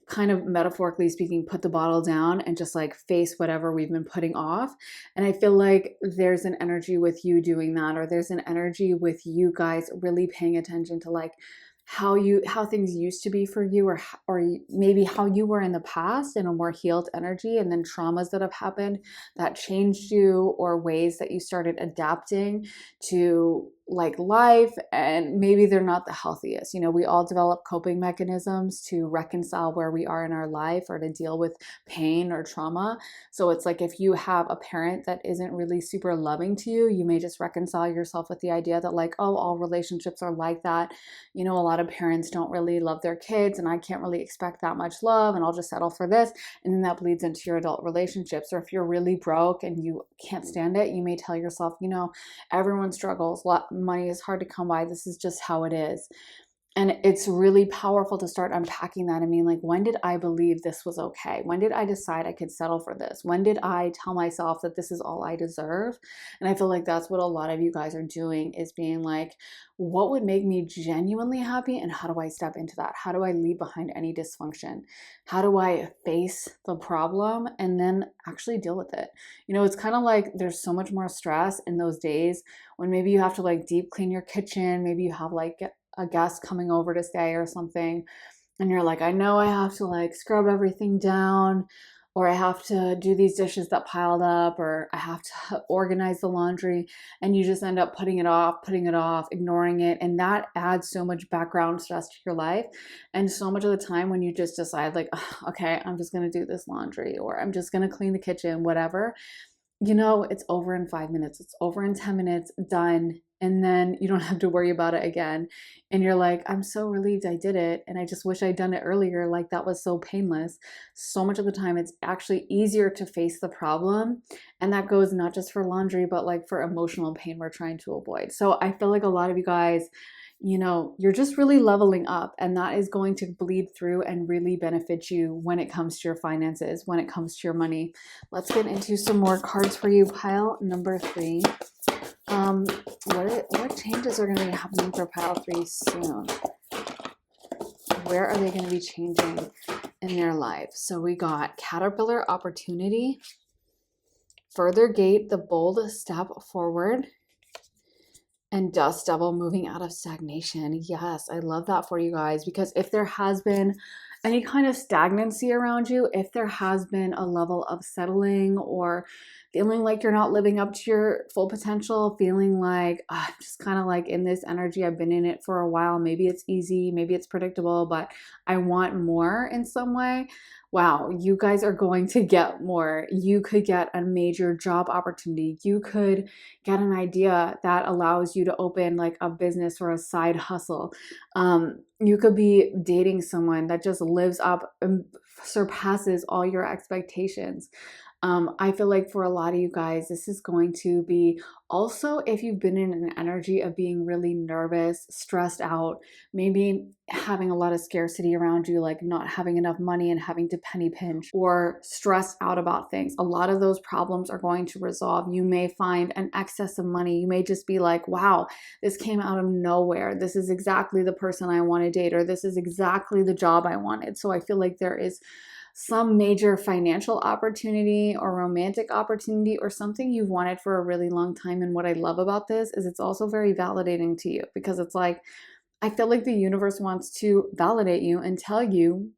Speaker 1: kind of metaphorically speaking, put the bottle down and just like face whatever we've been putting off. And I feel like there's an energy with you doing that, or there's an energy with you guys really paying attention to like how things used to be for you, or maybe how you were in the past in a more healed energy, and then traumas that have happened that changed you, or ways that you started adapting to like life, and maybe they're not the healthiest. You know, we all develop coping mechanisms to reconcile where we are in our life or to deal with pain or trauma. So it's like if you have a parent that isn't really super loving to you, you may just reconcile yourself with the idea that like, oh, all relationships are like that. You know, a lot of parents don't really love their kids and I can't really expect that much love and I'll just settle for this. And then that bleeds into your adult relationships. Or if you're really broke and you can't stand it, you may tell yourself, you know, everyone struggles. Money is hard to come by. This is just how it is. And it's really powerful to start unpacking that. I mean, like, when did I believe this was okay? When did I decide I could settle for this? When did I tell myself that this is all I deserve? And I feel like that's what a lot of you guys are doing, is being like, what would make me genuinely happy? And how do I step into that? How do I leave behind any dysfunction? How do I face the problem and then actually deal with it? You know, it's kind of like there's so much more stress in those days when maybe you have to like deep clean your kitchen. Maybe you have like a guest coming over to stay or something, and you're like, I know I have to like scrub everything down, or I have to do these dishes that piled up, or I have to organize the laundry, and you just end up putting it off, ignoring it, and that adds so much background stress to your life. And so much of the time when you just decide like, okay, I'm just going to do this laundry, or I'm just going to clean the kitchen, whatever, you know, it's over in 5 minutes, it's over in 10 minutes, done. And then you don't have to worry about it again. And you're like, I'm so relieved I did it. And I just wish I'd done it earlier. Like, that was so painless. So much of the time, it's actually easier to face the problem. And that goes not just for laundry, but like for emotional pain we're trying to avoid. So I feel like a lot of you guys, you know, you're just really leveling up, and that is going to bleed through and really benefit you when it comes to your finances, when it comes to your money. Let's get into some more cards for you. Pile number 3. What changes are going to be happening for pile 3 soon? Where are they going to be changing in their life? So we got caterpillar opportunity, further gate, the bold step forward, and dust devil moving out of stagnation. Yes, I love that for you guys, because if there has been any kind of stagnancy around you, if there has been a level of settling or feeling like you're not living up to your full potential, feeling like I'm just kind of like in this energy, I've been in it for a while, maybe it's easy, maybe it's predictable, but I want more in some way. Wow, you guys are going to get more. You could get a major job opportunity. You could get an idea that allows you to open like a business or a side hustle. You could be dating someone that just lives up and surpasses all your expectations. I feel like for a lot of you guys, this is going to be also if you've been in an energy of being really nervous, stressed out, maybe having a lot of scarcity around you, like not having enough money and having to penny pinch or stressed out about things. A lot of those problems are going to resolve. You may find an excess of money. You may just be like, wow, this came out of nowhere. This is exactly the person I want to date, or this is exactly the job I wanted. So I feel like there is some major financial opportunity or romantic opportunity or something you've wanted for a really long time. And what I love about this is it's also very validating to you, because it's like, I feel like the universe wants to validate you and tell you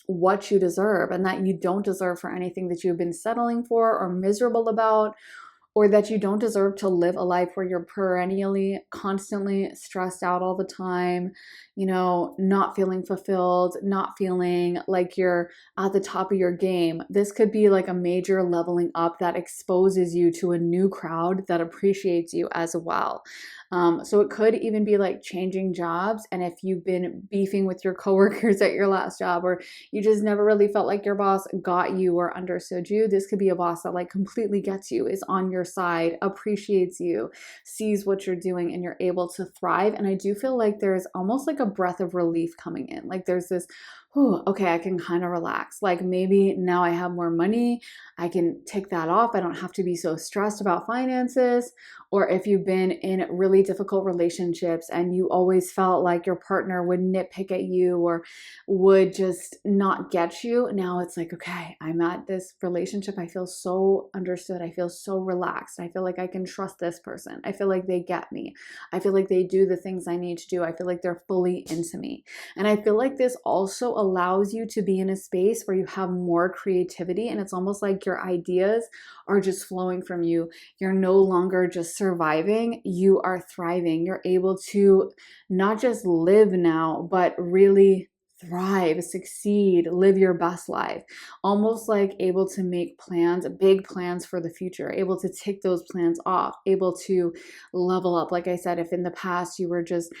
Speaker 1: what you deserve, and that you don't deserve for anything that you've been settling for or miserable about, or that you don't deserve to live a life where you're perennially, constantly stressed out all the time, not feeling fulfilled, not feeling like you're at the top of your game. This could be like a major leveling up that exposes you to a new crowd that appreciates you as well. So it could even be like changing jobs. And if you've been beefing with your coworkers at your last job, or you just never really felt like your boss got you or understood you, this could be a boss that like completely gets you, is on your side, appreciates you, sees what you're doing, and you're able to thrive. And I do feel like there's almost like a breath of relief coming in. Like there's this, oh, okay, I can kind of relax. Like maybe now I have more money, I can take that off. I don't have to be so stressed about finances. Or if you've been in really difficult relationships and you always felt like your partner would nitpick at you or would just not get you, now it's like, okay, I'm at this relationship. I feel so understood. I feel so relaxed. I feel like I can trust this person. I feel like they get me. I feel like they do the things I need to do. I feel like they're fully into me. And I feel like this also allows you to be in a space where you have more creativity, and it's almost like your ideas are just flowing from you. You're no longer just surviving, you are thriving. You're able to not just live now, but really thrive, succeed, live your best life. Almost like able to make plans, big plans for the future, able to tick those plans off, able to level up. Like I said, if in the past you were just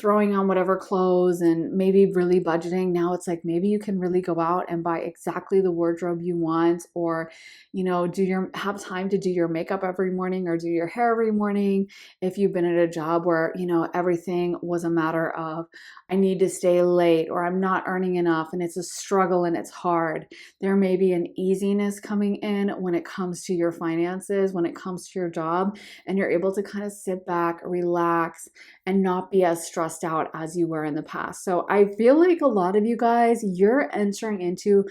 Speaker 1: throwing on whatever clothes and maybe really budgeting, now it's like maybe you can really go out and buy exactly the wardrobe you want, or have time to do your makeup every morning or do your hair every morning. If you've been at a job where everything was a matter of I need to stay late, or I'm not earning enough and it's a struggle and it's hard, there may be an easiness coming in when it comes to your finances, when it comes to your job, and you're able to kind of sit back, relax, and not be as stressed out as you were in the past. So I feel like a lot of you guys, you're entering into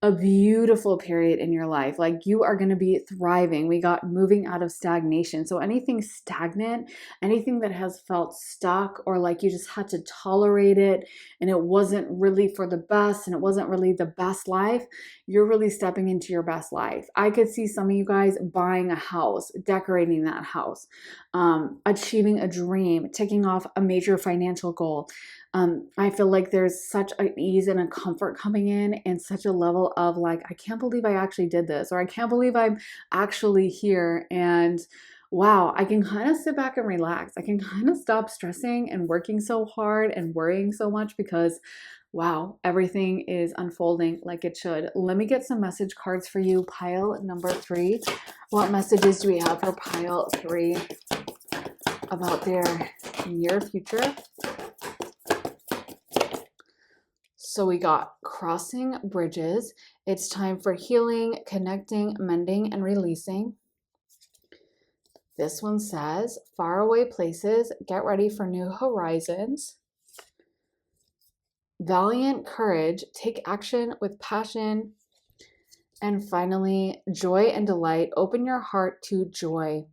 Speaker 1: a beautiful period in your life. Like you are going to be thriving. We got moving out of stagnation. So anything stagnant, anything that has felt stuck, or like you just had to tolerate it and it wasn't really for the best and it wasn't really the best life, you're really stepping into your best life. I could see some of you guys buying a house, decorating that house, achieving a dream, taking off a major financial goal. I feel like there's such an ease and a comfort coming in, and such a level of like, I can't believe I actually did this, or I can't believe I'm actually here. And wow, I can kind of sit back and relax. I can kind of stop stressing and working so hard and worrying so much, because wow, everything is unfolding like it should. Let me get some message cards for you, pile number 3. What messages do we have for pile 3 about their near future? So we got crossing bridges. It's time for healing, connecting, mending, and releasing. This one says faraway places, get ready for new horizons. Valiant courage, take action with passion. And finally, joy and delight, open your heart to joy.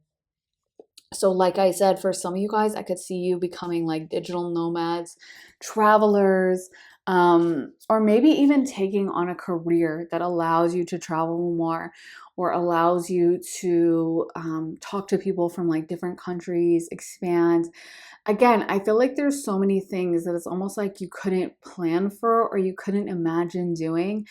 Speaker 1: So like I said, for some of you guys, I could see you becoming like digital nomads, travelers, or maybe even taking on a career that allows you to travel more or allows you to talk to people from like different countries, expand. Again, I feel like there's so many things that it's almost like you couldn't plan for or you couldn't imagine doing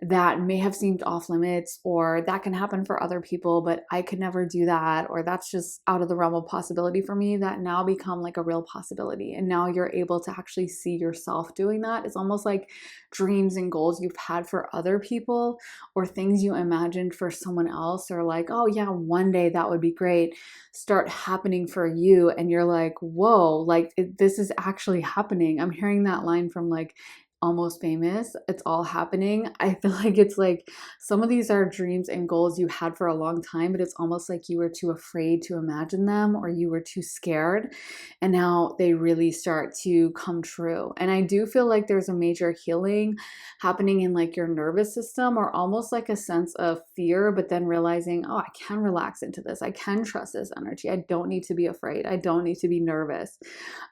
Speaker 1: that may have seemed off limits, or that can happen for other people, but I could never do that, or that's just out of the realm of possibility for me, that now become like a real possibility. And now you're able to actually see yourself doing that. It's almost like dreams and goals you've had for other people or things you imagined for someone else, or like, oh yeah, one day that would be great, start happening for you. And you're like, whoa, like this is actually happening. I'm hearing that line from like Almost Famous. It's all happening. I feel like it's like some of these are dreams and goals you had for a long time, but it's almost like you were too afraid to imagine them or you were too scared. And now they really start to come true. And I do feel like there's a major healing happening in like your nervous system, or almost like a sense of fear, but then realizing, oh, I can relax into this. I can trust this energy. I don't need to be afraid. I don't need to be nervous.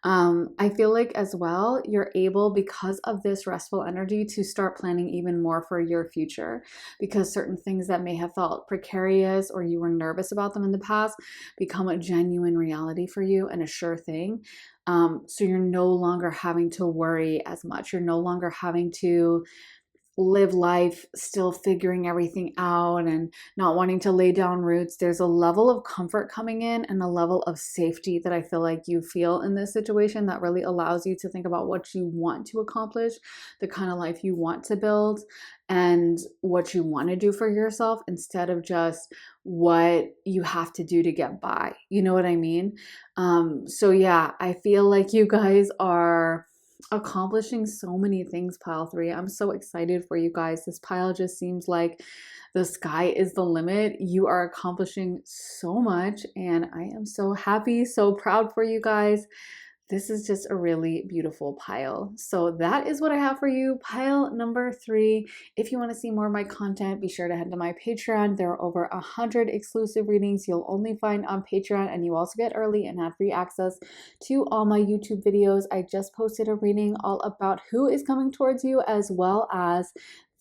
Speaker 1: I feel like as well, you're able, because of this restful energy, to start planning even more for your future, because certain things that may have felt precarious or you were nervous about them in the past become a genuine reality for you and a sure thing. So you're no longer having to worry as much. You're no longer having to live life still figuring everything out and not wanting to lay down roots. There's a level of comfort coming in and a level of safety that I feel like you feel in this situation that really allows you to think about what you want to accomplish, the kind of life you want to build, and what you want to do for yourself instead of just what you have to do to get by. You know what I mean? So yeah, I feel like you guys are accomplishing so many things, pile 3. I'm so excited for you guys. This pile just seems like the sky is the limit. You are accomplishing so much, and I am so happy, so proud for you guys. This is just a really beautiful pile. So that is what I have for you, pile number 3. If you want to see more of my content, be sure to head to my Patreon. There are over 100 exclusive readings you'll only find on Patreon, and you also get early and ad-free access to all my YouTube videos. I just posted a reading all about who is coming towards you, as well as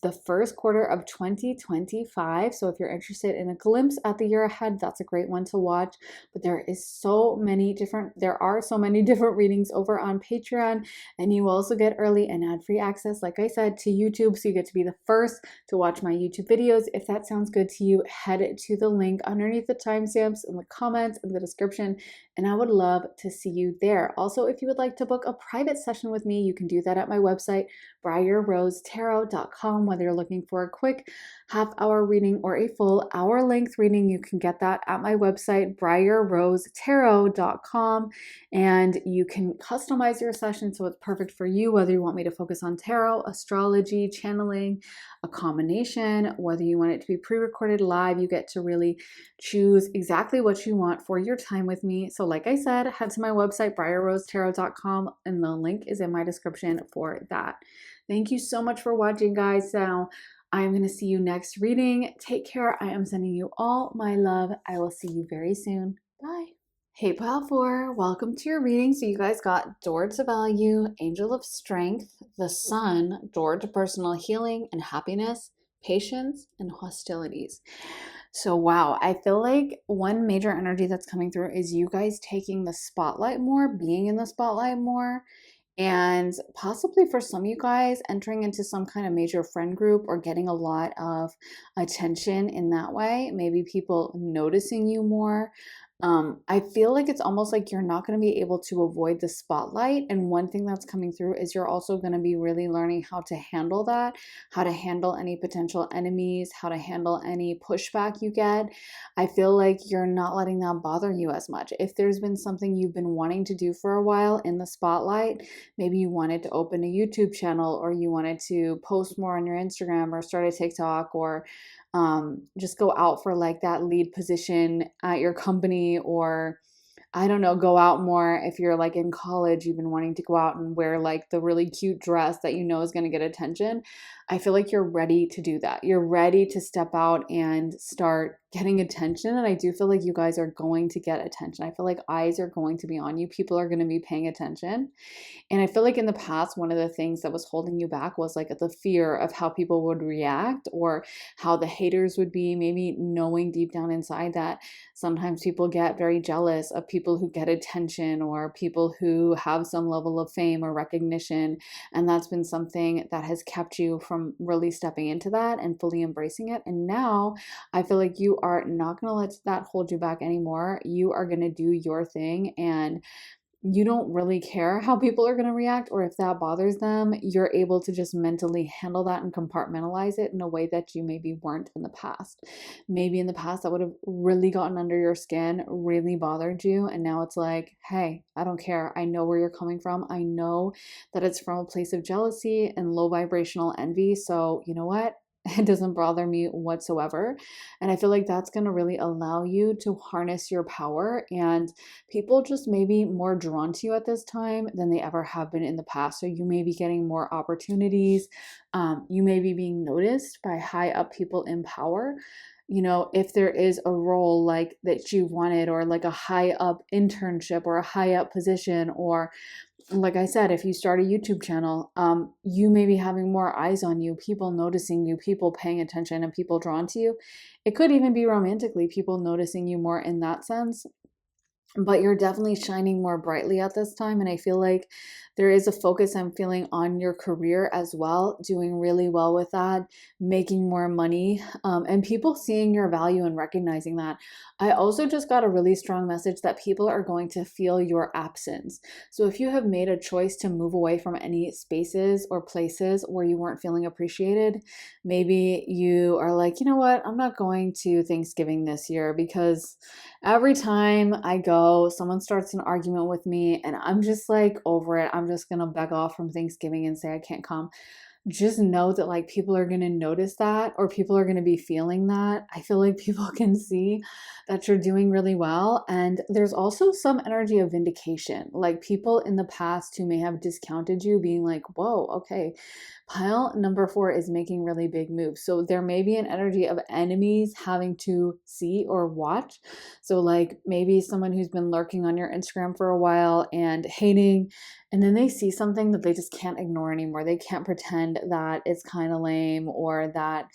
Speaker 1: the first quarter of 2025. So if you're interested in a glimpse at the year ahead, that's a great one to watch. But there are so many different readings over on Patreon, and you also get early and ad-free access, like I said, to YouTube. So you get to be the first to watch my YouTube videos. If that sounds good to you, head to the link underneath the timestamps in the comments in the description, and I would love to see you there. Also, if you would like to book a private session with me, you can do that at my website, briarrosetarot.com. Whether you're looking for a quick half-hour reading or a full hour-length reading, you can get that at my website, briarrosetarot.com, and you can customize your session so it's perfect for you, whether you want me to focus on tarot, astrology, channeling, a combination, whether you want it to be pre-recorded live. You get to really choose exactly what you want for your time with me. So like I said, head to my website, briarrosetarot.com, and the link is in my description for that. Thank you so much for watching, guys. Now, I am going to see you next reading. Take care. I am sending you all my love. I will see you very soon. Bye. Hey, pile 4. Welcome to your reading. So you guys got Door to Value, Angel of Strength, the Sun, Door to Personal Healing and Happiness, Patience, and Hostilities. So wow, I feel like one major energy that's coming through is you guys taking the spotlight more, being in the spotlight more, and possibly for some of you guys entering into some kind of major friend group or getting a lot of attention in that way. Maybe people noticing you more. I feel like it's almost like you're not going to be able to avoid the spotlight. And one thing that's coming through is you're also going to be really learning how to handle that, how to handle any potential enemies, how to handle any pushback you get. I feel like you're not letting that bother you as much. If there's been something you've been wanting to do for a while in the spotlight, maybe you wanted to open a YouTube channel, or you wanted to post more on your Instagram, or start a TikTok, or just go out for like that lead position at your company, or I don't know, go out more. If you're like in college, you've been wanting to go out and wear like the really cute dress that you know is going to get attention. I feel like you're ready to do that. You're ready to step out and start getting attention. And I do feel like you guys are going to get attention. I feel like eyes are going to be on you. People are going to be paying attention. And I feel like in the past, one of the things that was holding you back was like the fear of how people would react or how the haters would be, maybe knowing deep down inside that sometimes people get very jealous of people who get attention or people who have some level of fame or recognition. And that's been something that has kept you from really stepping into that and fully embracing it. And now I feel like you are not going to let that hold you back anymore. You are going to do your thing, and you don't really care how people are going to react or if that bothers them. You're able to just mentally handle that and compartmentalize it in a way that you maybe weren't in the past. Maybe in the past that would have really gotten under your skin, really bothered you. And now it's like, hey, I don't care. I know where you're coming from. I know that it's from a place of jealousy and low vibrational envy. So, you know what? It doesn't bother me whatsoever. And I feel like that's going to really allow you to harness your power, and people just may be more drawn to you at this time than they ever have been in the past. So you may be getting more opportunities. You may be being noticed by high up people in power. You know, if there is a role like that you wanted, or like a high up internship or a high up position, or like I said, if you start a YouTube channel, you may be having more eyes on you, people noticing you, people paying attention, and people drawn to you. It could even be romantically, people noticing you more in that sense. But you're definitely shining more brightly at this time. And I feel like there is a focus I'm feeling on your career as well, doing really well with that, making more money, and people seeing your value and recognizing that. I also just got a really strong message that people are going to feel your absence. So if you have made a choice to move away from any spaces or places where you weren't feeling appreciated, maybe you are like, you know what, I'm not going to Thanksgiving this year because every time I go, someone starts an argument with me and I'm just like over it. I'm just going to back off from Thanksgiving and say I can't come. Just know that like people are going to notice that, or people are going to be feeling that. I feel like people can see that you're doing really well. And there's also some energy of vindication, like people in the past who may have discounted you being like, whoa, okay, pile number 4 is making really big moves. So there may be an energy of enemies having to see or watch. So like maybe someone who's been lurking on your Instagram for a while and hating, and then they see something that they just can't ignore anymore. They can't pretend that it's kind of lame, or that,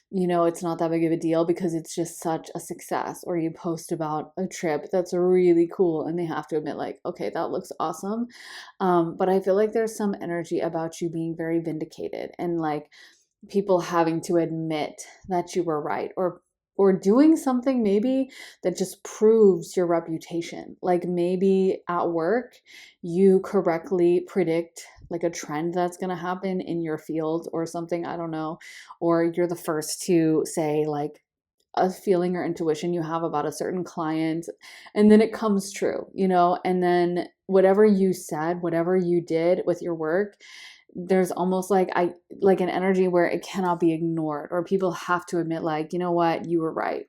Speaker 1: you know, it's not that big of a deal because it's just such a success. Or you post about a trip that's really cool and they have to admit like, okay, that looks awesome. But I feel like there's some energy about you being very vindicated, and like people having to admit that you were right, or doing something maybe that just proves your reputation. Like maybe at work you correctly predict like a trend that's going to happen in your field or something, I don't know, or you're the first to say like a feeling or intuition you have about a certain client, and then it comes true, you know, and then whatever you said, whatever you did with your work, there's almost like an energy where it cannot be ignored, or people have to admit like, you know what, you were right.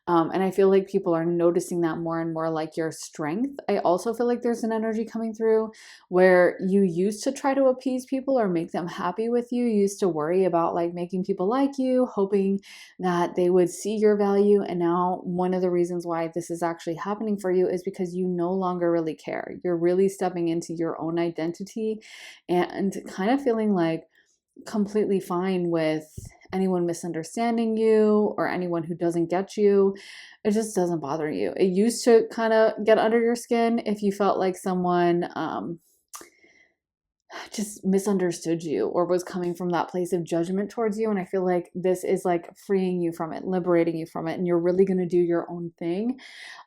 Speaker 1: And I feel like people are noticing that more and more, like your strength. I also feel like there's an energy coming through where you used to try to appease people or make them happy with you. You used to worry about like making people like you, hoping that they would see your value. And now one of the reasons why this is actually happening for you is because you no longer really care. You're really stepping into your own identity and kind of feeling like completely fine with anyone misunderstanding you or anyone who doesn't get you. It just doesn't bother you. It used to kind of get under your skin if you felt like someone just misunderstood you or was coming from that place of judgment towards you. And I feel like this is like freeing you from it, liberating you from it, and you're really going to do your own thing.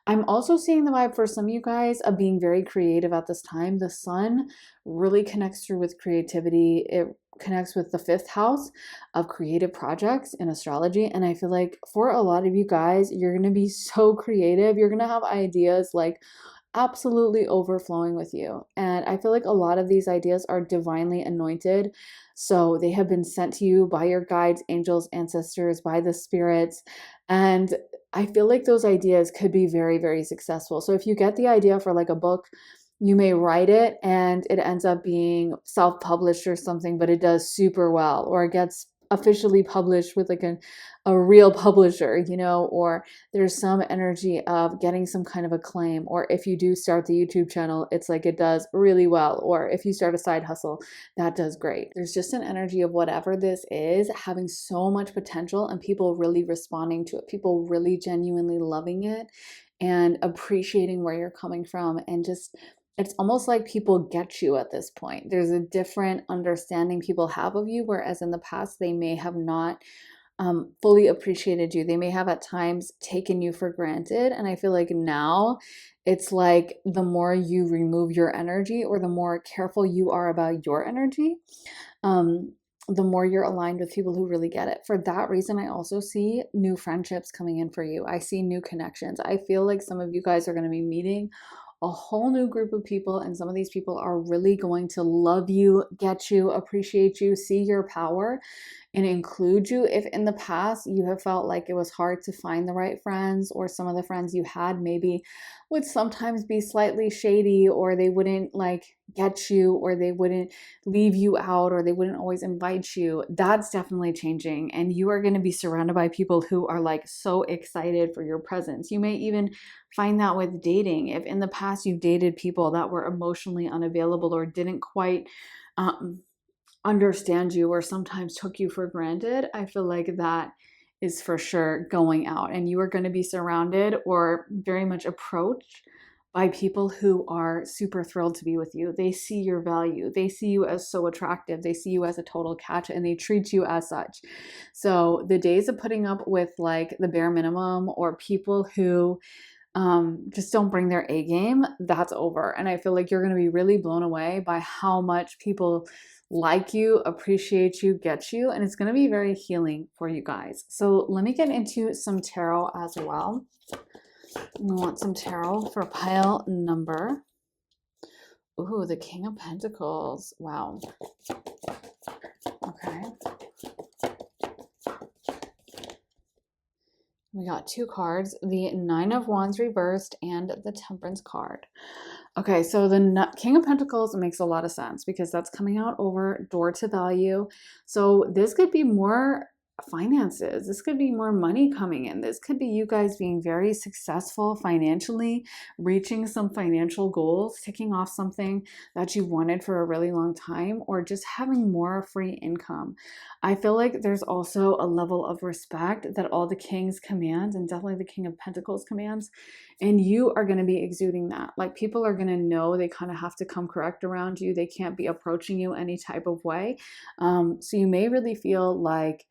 Speaker 1: I'm also seeing the vibe for some of you guys of being very creative at this time. The sun really connects through with creativity. It connects with the 5th house of creative projects in astrology. And I feel like for a lot of you guys, you're going to be so creative. You're going to have ideas like absolutely overflowing with you. And I feel like a lot of these ideas are divinely anointed. So they have been sent to you by your guides, angels, ancestors, by the spirits. And I feel like those ideas could be very, very successful. So if you get the idea for like a book, you may write it and it ends up being self-published or something, but it does super well, or it gets officially published with like a real publisher, or there's some energy of getting some kind of acclaim, or if you do start the YouTube channel, it's like it does really well, or if you start a side hustle, that does great. There's just an energy of whatever this is having so much potential and people really responding to it, people really genuinely loving it and appreciating where you're coming from, and just it's almost like people get you at this point. There's a different understanding people have of you, whereas in the past they may have not fully appreciated you. They may have at times taken you for granted. And I feel like now it's like the more you remove your energy, or the more careful you are about your energy, the more you're aligned with people who really get it. For that reason, I also see new friendships coming in for you. I see new connections. I feel like some of you guys are going to be meeting a whole new group of people, and some of these people are really going to love you, get you, appreciate you, see your power, and include you. If in the past you have felt like it was hard to find the right friends, or some of the friends you had maybe would sometimes be slightly shady, or they wouldn't like get you, or they wouldn't leave you out, or they wouldn't always invite you, that's definitely changing. And you are going to be surrounded by people who are like so excited for your presence. You may even find that with dating. If in the past you've dated people that were emotionally unavailable, or didn't quite understand you, or sometimes took you for granted, I feel like that is for sure going out, and you are going to be surrounded or very much approached by people who are super thrilled to be with you. They see your value. They see you as so attractive. They see you as a total catch, and they treat you as such. So the days of putting up with like the bare minimum, or people who just don't bring their A game, that's over. And I feel like you're going to be really blown away by how much people like you, appreciate you, get you, and it's going to be very healing for you guys. So let me get into some tarot as well. We want some tarot for pile number. Ooh, the King of Pentacles. Wow. Okay. We got two cards, the Nine of Wands reversed and the Temperance card. Okay, so the King of Pentacles makes a lot of sense because that's coming out over door to value. So this could be more finances. This could be more money coming in. This could be you guys being very successful financially, reaching some financial goals, ticking off something that you wanted for a really long time, or just having more free income. I feel like there's also a level of respect that all the kings command, and definitely the King of Pentacles commands, and you are going to be exuding that. Like people are going to know they kind of have to come correct around you. They can't be approaching you any type of way. So you may really feel like,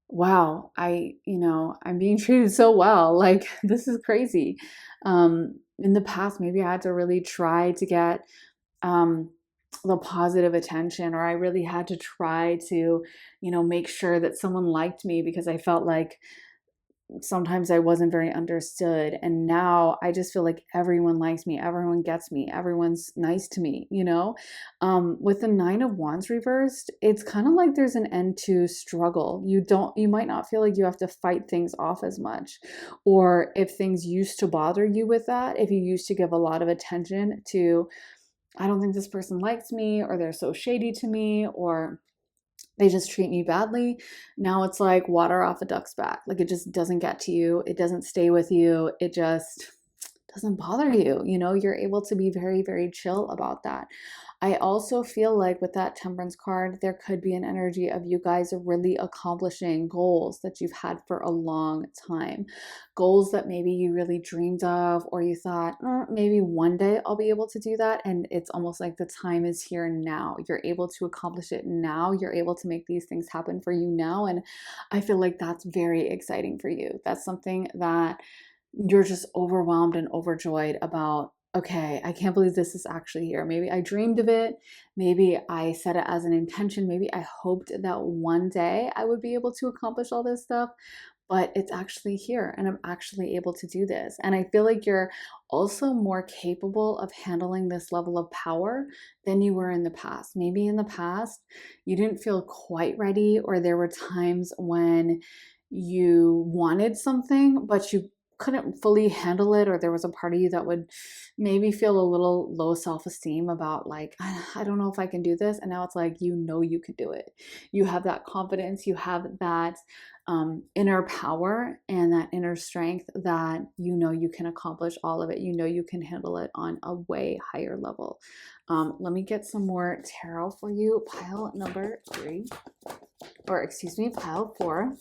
Speaker 1: wow, I'm being treated so well. Like this is crazy. In the past, maybe I had to really try to get the positive attention, or I really had to try to, make sure that someone liked me because I felt like sometimes I wasn't very understood. And now I just feel like everyone likes me, everyone gets me, everyone's nice to me, With the Nine of Wands reversed, it's kind of like there's an end to struggle. You might not feel like you have to fight things off as much. Or if things used to bother you with that, if you used to give a lot of attention to, I don't think this person likes me, or they're so shady to me, or they just treat me badly. Now it's like water off a duck's back. Like it just doesn't get to you. It doesn't stay with you. It just doesn't bother you. You're able to be very, very chill about that. I also feel like with that Temperance card, there could be an energy of you guys really accomplishing goals that you've had for a long time. Goals that maybe you really dreamed of, or you thought, maybe one day I'll be able to do that. And it's almost like the time is here now. You're able to accomplish it now. You're able to make these things happen for you now. And I feel like that's very exciting for you. That's something that you're just overwhelmed and overjoyed about. Okay, I can't believe this is actually here. Maybe I dreamed of it. Maybe I set it as an intention. Maybe I hoped that one day I would be able to accomplish all this stuff, but it's actually here and I'm actually able to do this. And I feel like you're also more capable of handling this level of power than you were in the past. Maybe in the past, you didn't feel quite ready, or there were times when you wanted something, but you couldn't fully handle it, or there was a part of you that would maybe feel a little low self-esteem about like, I don't know if I can do this. And now it's like, you know, you can do it. You have that confidence, you have that inner power and that inner strength that you know you can accomplish all of it. You know you can handle it on a way higher level. Let me get some more tarot for you. Pile number 3, or excuse me, pile 4.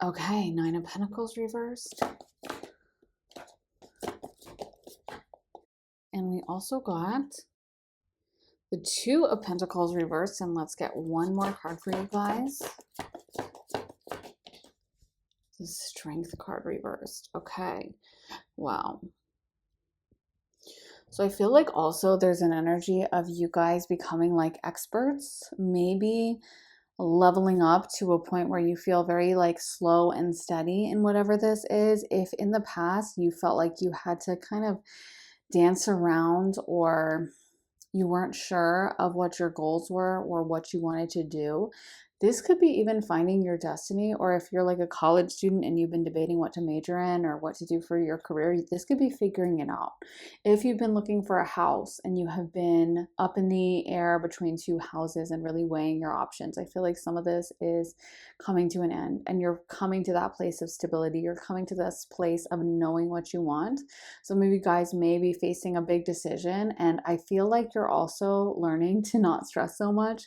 Speaker 1: Okay, 9 of Pentacles reversed. And we also got the 2 of Pentacles reversed. And let's get one more card for you guys. The Strength card reversed. Okay, wow. So I feel like also there's an energy of you guys becoming like experts, maybe leveling up to a point where you feel very like slow and steady in whatever this is. If in the past you felt like you had to kind of dance around, or you weren't sure of what your goals were or what you wanted to do, this could be even finding your destiny. Or if you're like a college student and you've been debating what to major in or what to do for your career, this could be figuring it out. If you've been looking for a house and you have been up in the air between 2 houses and really weighing your options, I feel like some of this is coming to an end and you're coming to that place of stability. You're coming to this place of knowing what you want. So maybe guys may be facing a big decision, and I feel like you're also learning to not stress so much.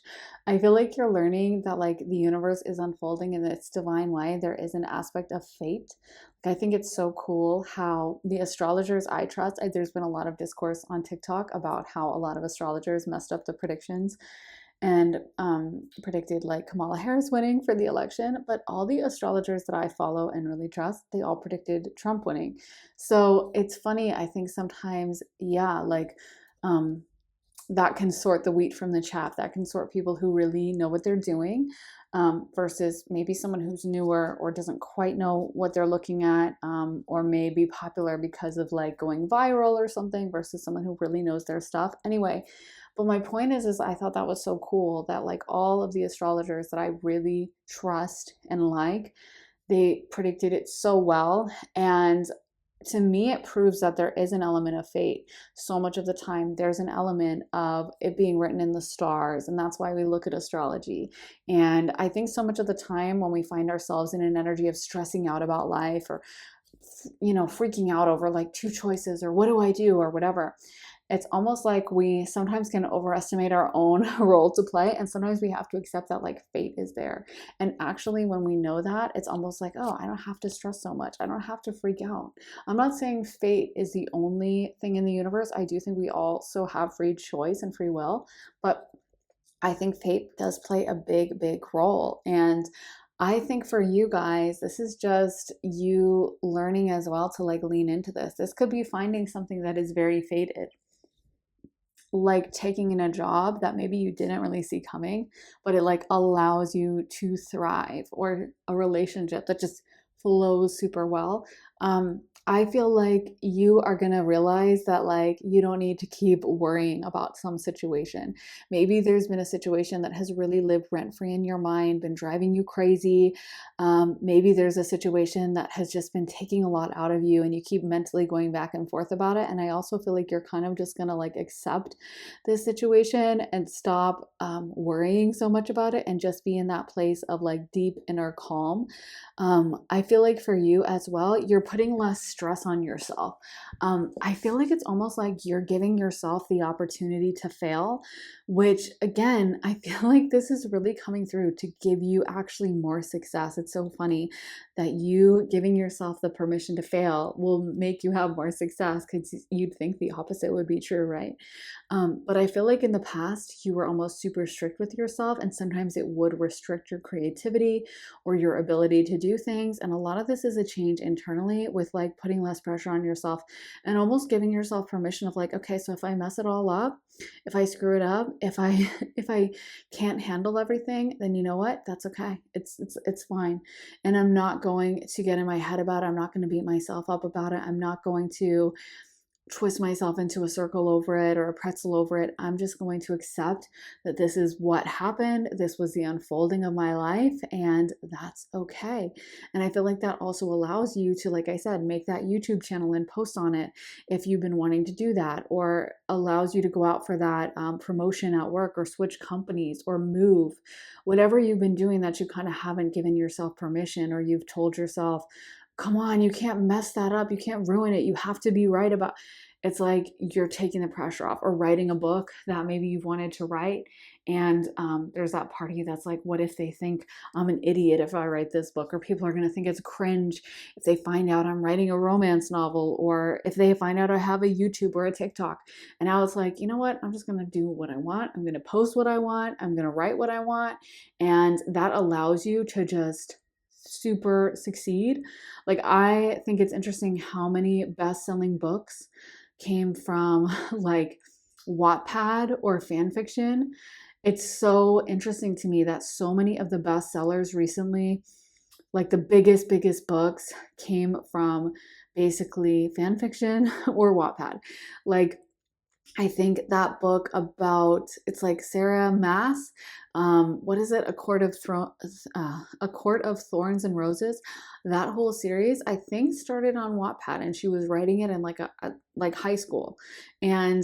Speaker 1: I feel like you're learning that like the universe is unfolding in its divine way. There is an aspect of fate. I think it's so cool how the astrologers I trust, there's been a lot of discourse on TikTok about how a lot of astrologers messed up the predictions and predicted like Kamala Harris winning for the election. But all the astrologers that I follow and really trust, they all predicted Trump winning. So it's funny, I think sometimes, yeah, like that can sort the wheat from the chaff. That can sort people who really know what they're doing versus maybe someone who's newer or doesn't quite know what they're looking at, or may be popular because of like going viral or something, versus someone who really knows their stuff. Anyway, but my point is I thought that was so cool that like all of the astrologers that I really trust and like, they predicted it so well. And to me, it proves that there is an element of fate. So much of the time, there's an element of it being written in the stars, and that's why we look at astrology. And I think so much of the time when we find ourselves in an energy of stressing out about life, or freaking out over like 2 choices, or what do I do, or whatever, it's almost like we sometimes can overestimate our own role to play, and sometimes we have to accept that like fate is there. And actually, when we know that, it's almost like, oh, I don't have to stress so much. I don't have to freak out. I'm not saying fate is the only thing in the universe. I do think we also have free choice and free will, but I think fate does play a big, big role. And I think for you guys, this is just you learning as well to like lean into this. This could be finding something that is very fated, like taking in a job that maybe you didn't really see coming, but it like allows you to thrive, or a relationship that just flows super well. I feel like you are going to realize that like you don't need to keep worrying about some situation. Maybe there's been a situation that has really lived rent free in your mind, been driving you crazy. Maybe there's a situation that has just been taking a lot out of you and you keep mentally going back and forth about it. And I also feel like you're kind of just going to like accept this situation and stop worrying so much about it, and just be in that place of like deep inner calm. I feel like for you as well, you're putting less stress on yourself. I feel like it's almost like you're giving yourself the opportunity to fail, which again, I feel like this is really coming through to give you actually more success. It's so funny that you giving yourself the permission to fail will make you have more success, because you'd think the opposite would be true, right? But I feel like in the past, you were almost super strict with yourself, and sometimes it would restrict your creativity or your ability to do things. And a lot of this is a change internally with like putting less pressure on yourself and almost giving yourself permission of like, okay, so if I mess it all up, if I screw it up, if I if I can't handle everything, then you know what? That's okay. It's fine. And I'm not going to get in my head about it. I'm not going to beat myself up about it. I'm not going to twist myself into a circle over it or a pretzel over it. I'm just going to accept that this is what happened. This was the unfolding of my life, and that's okay. And I feel like that also allows you to, like I said, make that YouTube channel and post on it if you've been wanting to do that, or allows you to go out for that promotion at work, or switch companies, or move. Whatever you've been doing that you kind of haven't given yourself permission, or you've told yourself, come on, you can't mess that up. You can't ruin it. You have to be right about. It's like you're taking the pressure off, or writing a book that maybe you've wanted to write. And there's that part of you that's like, what if they think I'm an idiot if I write this book? Or people are going to think it's cringe if they find out I'm writing a romance novel, or if they find out I have a YouTube or a TikTok. And now it's like, you know what? I'm just going to do what I want. I'm going to post what I want. I'm going to write what I want. And that allows you to just super succeed. Like, I think it's interesting how many best-selling books came from like Wattpad or fan fiction. It's so interesting to me that so many of the bestsellers recently, like the biggest books, came from basically fan fiction or Wattpad. Like, I think that book about, it's like Sarah Maas, what is it? A Court of Thorns and Roses. That whole series, I think, started on Wattpad, and she was writing it in like like high school. And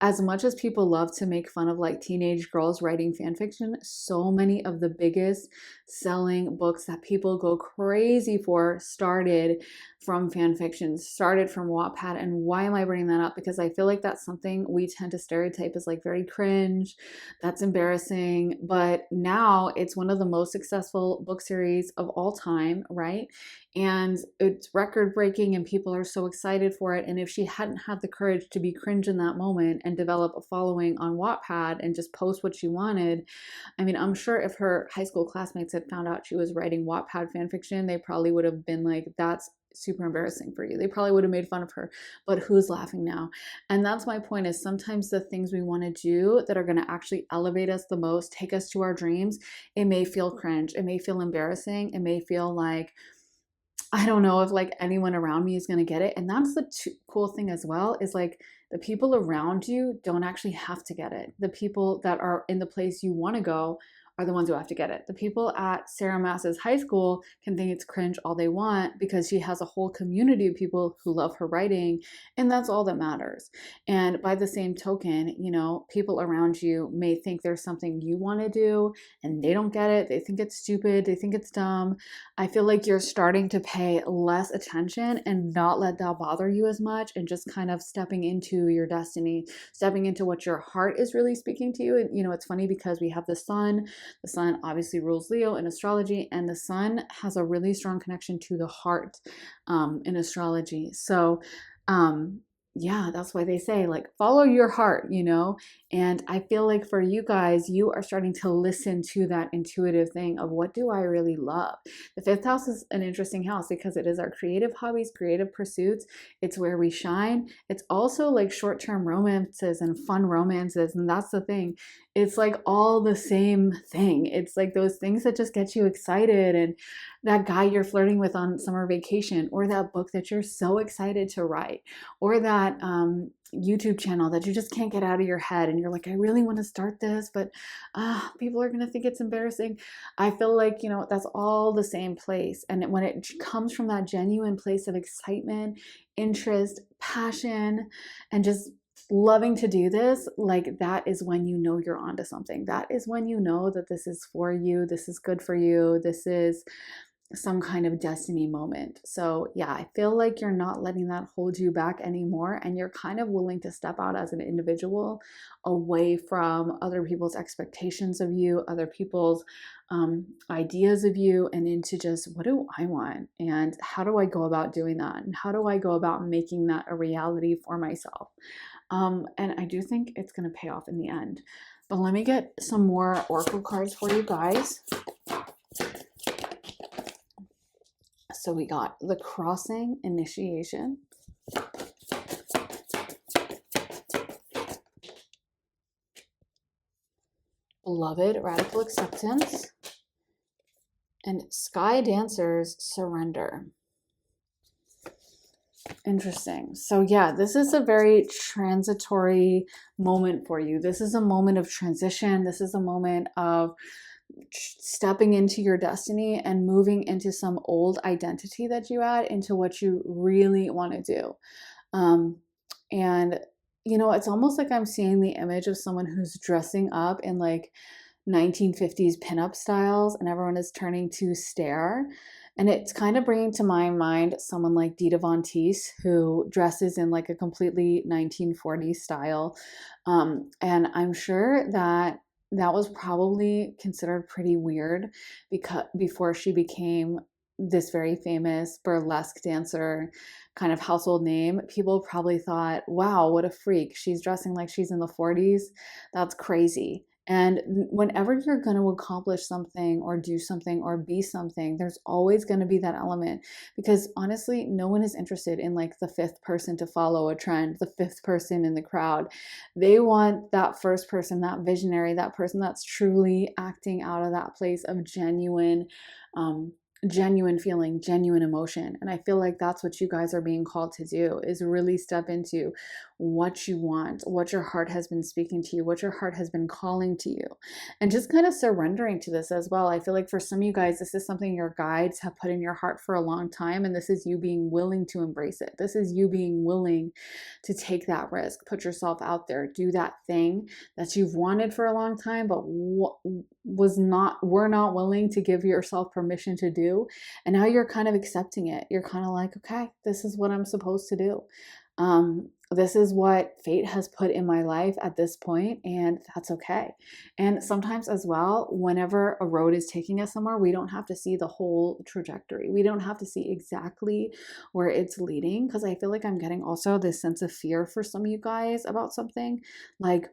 Speaker 1: as much as people love to make fun of like teenage girls writing fan fiction, so many of the biggest selling books that people go crazy for started from fan fiction, started from Wattpad. And why am I bringing that up? Because I feel like that's something we tend to stereotype as like very cringe, that's embarrassing. But now it's one of the most successful book series of all time, right? And it's record breaking, and people are so excited for it. And if she hadn't had the courage to be cringe in that moment and develop a following on Wattpad and just post what she wanted, I mean, I'm sure if her high school classmates had found out she was writing Wattpad fan fiction, they probably would have been like, that's super embarrassing for you. They probably would have made fun of her, but who's laughing now? And that's my point, is sometimes the things we want to do that are going to actually elevate us the most, take us to our dreams, it may feel cringe, it may feel embarrassing, it may feel like, I don't know if like anyone around me is going to get it. And that's the cool thing as well, is like the people around you don't actually have to get it. The people that are in the place you want to go are the ones who have to get it. The people at Sarah Maas's high school can think it's cringe all they want, because she has a whole community of people who love her writing, and that's all that matters. And by the same token, you know, people around you may think there's something you want to do and they don't get it. They think it's stupid. They think it's dumb. I feel like you're starting to pay less attention and not let that bother you as much, and just kind of stepping into your destiny, stepping into what your heart is really speaking to you. And, you know, it's funny because we have the sun. The sun obviously rules Leo in astrology, and the sun has a really strong connection to the heart in astrology. So, yeah, that's why they say like follow your heart, you know. And I feel like for you guys, you are starting to listen to that intuitive thing of, what do I really love? The fifth house is an interesting house because it is our creative hobbies, creative pursuits. It's where we shine. It's also like short-term romances and fun romances. And that's the thing. It's like all the same thing. It's like those things that just get you excited, and that guy you're flirting with on summer vacation, or that book that you're so excited to write, or that YouTube channel that you just can't get out of your head, and you're like, I really want to start this, but people are going to think it's embarrassing. I feel like, you know, that's all the same place. And when it comes from that genuine place of excitement, interest, passion, and just loving to do this, like that is when you know you're onto something. That is when you know that this is for you, this is good for you, this is some kind of destiny moment. So yeah, I feel like you're not letting that hold you back anymore, and you're kind of willing to step out as an individual, away from other people's expectations of you, other people's ideas of you, and into just, what do I want, and how do I go about doing that, and how do I go about making that a reality for myself. And I do think it's going to pay off in the end. But let me get some more oracle cards for you guys. So we got the crossing, initiation. Beloved, radical acceptance. And sky dancers, surrender. Interesting. So yeah, this is a very transitory moment for you. This is a moment of transition. This is a moment of stepping into your destiny and moving into some old identity that you had into what you really want to do. Um, and it's almost like I'm seeing the image of someone who's dressing up in like 1950s pinup styles and everyone is turning to stare. And it's kind of bringing to my mind someone like Dita Von Teese, who dresses in like a completely 1940s style. And I'm sure that that was probably considered pretty weird because before she became this very famous burlesque dancer, kind of household name, people probably thought, wow, what a freak. She's dressing like she's in the 40s. That's crazy. And whenever you're going to accomplish something or do something or be something, there's always going to be that element, because honestly, no one is interested in like the fifth person to follow a trend, the fifth person in the crowd. They want that first person, that visionary, that person that's truly acting out of that place of um, genuine feeling, genuine emotion. And I feel like that's what you guys are being called to do, is really step into what you want, what your heart has been speaking to you, what your heart has been calling to you, and just kind of surrendering to this as well. I feel like for some of you guys, this is something your guides have put in your heart for a long time, and this is you being willing to embrace it. This is you being willing to take that risk, put yourself out there, do that thing that you've wanted for a long time, but were not willing to give yourself permission to do. And now you're kind of accepting it. You're kind of like, okay, this is what I'm supposed to do. This is what fate has put in my life at this point, and that's okay. And sometimes as well, whenever a road is taking us somewhere, we don't have to see the whole trajectory. We don't have to see exactly where it's leading, because I feel like I'm getting also this sense of fear for some of you guys about something. Like,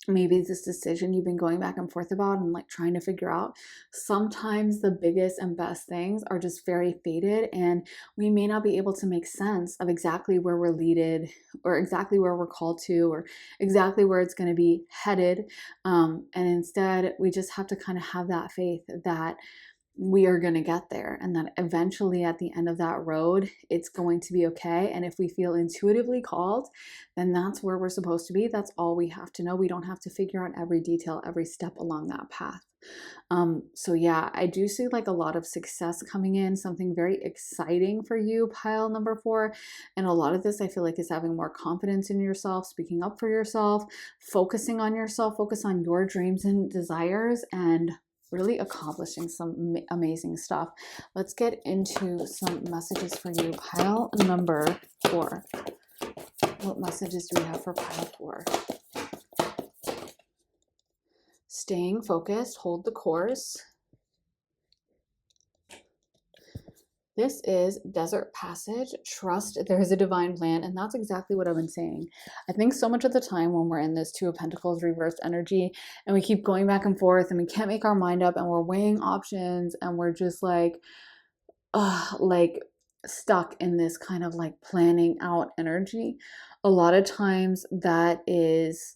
Speaker 1: maybe this decision you've been going back and forth about and like trying to figure out, sometimes the biggest and best things are just very fated, and we may not be able to make sense of exactly where we're leaded, or exactly where we're called to, or exactly where it's going to be headed. And instead we just have to kind of have that faith that we are going to get there, and that eventually at the end of that road, it's going to be okay. And if we feel intuitively called, then that's where we're supposed to be. That's all we have to know. We don't have to figure out every detail, every step along that path. So yeah, I do see like a lot of success coming in, something very exciting for you, pile number 4. And a lot of this I feel like is having more confidence in yourself, speaking up for yourself, focusing on yourself, focus on your dreams and desires, and really accomplishing some amazing stuff. Let's get into some messages for you, pile number 4. What messages do we have for pile 4? Staying focused, hold the course. This is Desert Passage. Trust there is a divine plan. And that's exactly what I've been saying. I think so much of the time when we're in this Two of Pentacles reversed energy and we keep going back and forth and we can't make our mind up and we're weighing options and we're just like stuck in this kind of like planning out energy. A lot of times that is,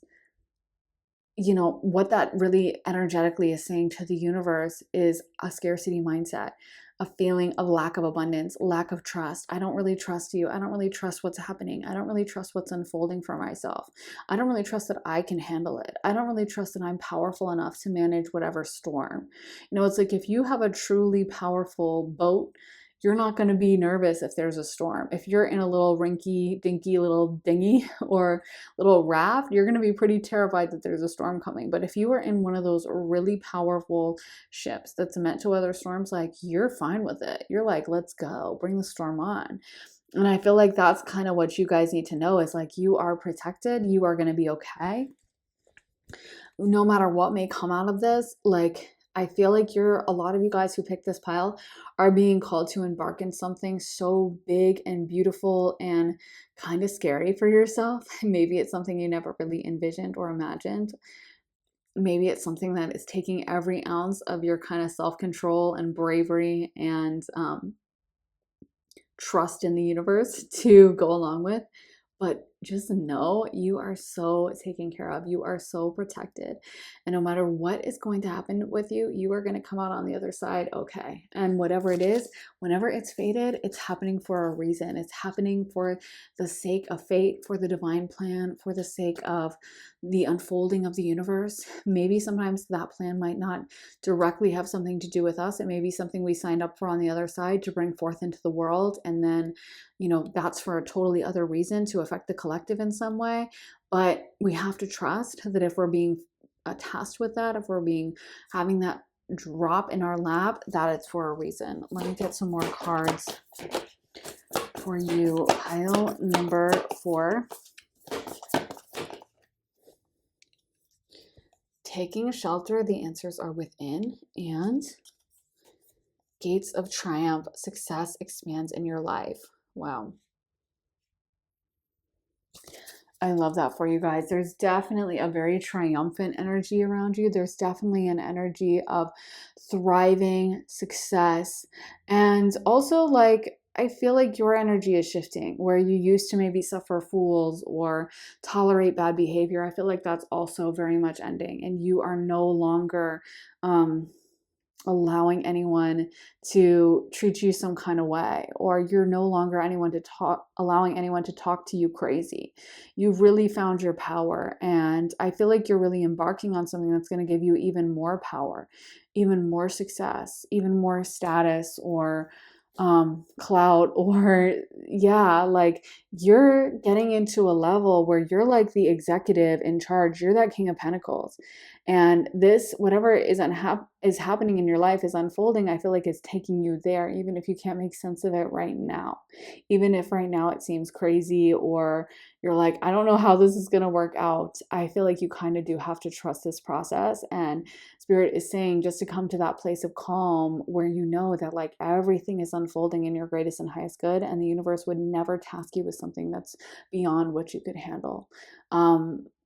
Speaker 1: what that really energetically is saying to the universe is a scarcity mindset, a feeling of lack of abundance, lack of trust. I don't really trust you. I don't really trust what's happening. I don't really trust what's unfolding for myself. I don't really trust that I can handle it. I don't really trust that I'm powerful enough to manage whatever storm. It's like if you have a truly powerful boat, you're not going to be nervous if there's a storm. If you're in a little rinky dinky little dinghy or little raft, you're going to be pretty terrified that there's a storm coming. But if you are in one of those really powerful ships that's meant to weather storms, like, you're fine with it. You're like, let's go, bring the storm on. And I feel like that's kind of what you guys need to know, is like, you are protected. You are going to be okay. No matter what may come out of this, like, I feel like a lot of you guys who picked this pile are being called to embark in something so big and beautiful and kind of scary for yourself. Maybe it's something you never really envisioned or imagined. Maybe it's something that is taking every ounce of your kind of self-control and bravery and trust in the universe to go along with. But just know you are so taken care of. You are so protected. And no matter what is going to happen with you, you are going to come out on the other side okay. And whatever it is, whenever it's fated, it's happening for a reason. It's happening for the sake of fate, for the divine plan, for the sake of the unfolding of the universe. Maybe sometimes that plan might not directly have something to do with us. It may be something we signed up for on the other side to bring forth into the world. And then, that's for a totally other reason, to affect the collective in some way. But we have to trust that if we're being tasked with that, if we're having that drop in our lap, that it's for a reason. Let me get some more cards for you. Pile number 4. Taking shelter, the answers are within, and gates of triumph, success expands in your life. Wow. I love that for you guys. There's definitely a very triumphant energy around you. There's definitely an energy of thriving, success, and also I feel like your energy is shifting where you used to maybe suffer fools or tolerate bad behavior. I feel like that's also very much ending, and you are no longer allowing anyone to treat you some kind of way, or you're no longer allowing anyone to talk to you crazy. You've really found your power, and I feel like you're really embarking on something that's going to give you even more power, even more success, even more status, or clout, or you're getting into a level where you're like the executive in charge. You're that King of Pentacles, and this, whatever is happening in your life, is unfolding. I feel like it's taking you there, even if you can't make sense of it right now, even if right now it seems crazy, or you're like, I don't know how this is going to work out. I feel like you kind of do have to trust this process, and Spirit is saying just to come to that place of calm where you know that everything is unfolding in your greatest and highest good, and the universe would never task you with something that's beyond what you could handle.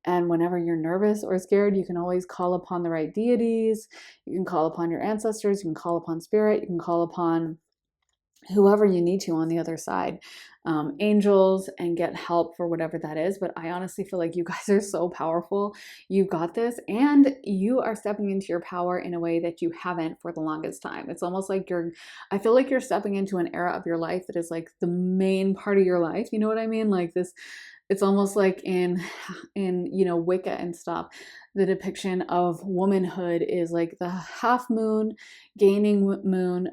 Speaker 1: And whenever you're nervous or scared, you can always call upon the right deities. You can call upon your ancestors. You can call upon Spirit. You can call upon whoever you need to on the other side, angels, and get help for whatever that is. But I honestly feel like you guys are so powerful. You've got this, and you are stepping into your power in a way that you haven't for the longest time. It's almost like I feel like you're stepping into an era of your life that is like the main part of your life. You know what I mean? Like this, it's almost like in Wicca and stuff, the depiction of womanhood is like the half moon, gaining moon,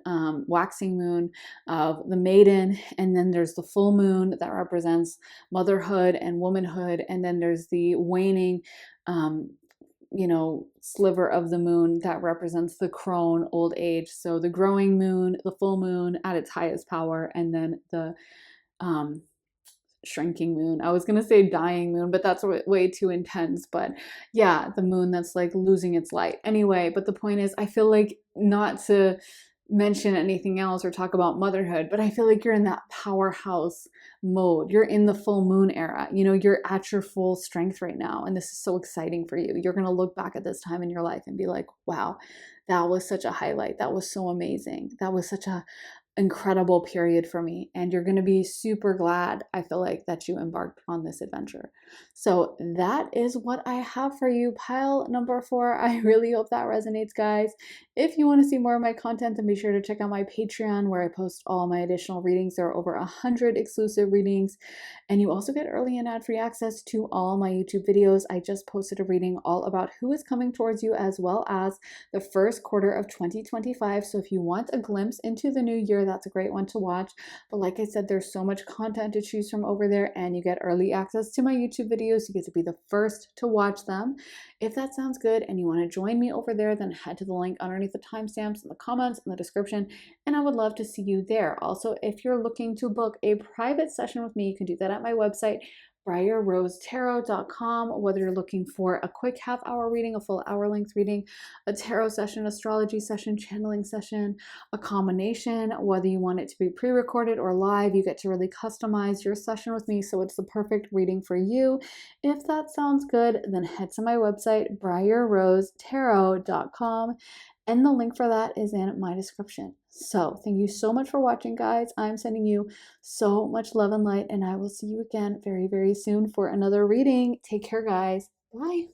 Speaker 1: waxing moon of the maiden, and then there's the full moon that represents motherhood and womanhood, and then there's the waning sliver of the moon that represents the crone, old age. So the growing moon, the full moon at its highest power, and then the shrinking moon. I was going to say dying moon, but that's way too intense. But yeah, the moon that's like losing its light. Anyway, but the point is, I feel like, not to mention anything else or talk about motherhood, but I feel like you're in that powerhouse mode. You're in the full moon era. You're at your full strength right now. And this is so exciting for you. You're going to look back at this time in your life and be like, wow, that was such a highlight. That was so amazing. That was such a incredible period for me, and you're going to be super glad, I feel like, that you embarked on this adventure. So that is what I have for you, pile number 4. I really hope that resonates, guys. If you want to see more of my content, then be sure to check out my Patreon, where I post all my additional readings. There are over 100 exclusive readings, and you also get early and ad-free access to all my YouTube videos. I just posted a reading all about who is coming towards you, as well as the first quarter of 2025. So if you want a glimpse into the new year, that's a great one to watch. But like I said, there's so much content to choose from over there, and you get early access to my YouTube videos. You get to be the first to watch them. If that sounds good and you want to join me over there, then head to the link underneath the timestamps in the comments in the description, and I would love to see you there. Also, if you're looking to book a private session with me, you can do that at my website, briarrosetarot.com. Whether you're looking for a quick half-hour reading, a full hour-length reading, a tarot session, astrology session, channeling session, a combination, whether you want it to be pre-recorded or live, you get to really customize your session with me, so it's the perfect reading for you. If that sounds good, then head to my website, briarrosetarot.com, And the link for that is in my description. So thank you so much for watching, guys. I'm sending you so much love and light, and I will see you again very, very soon for another reading. Take care, guys. Bye.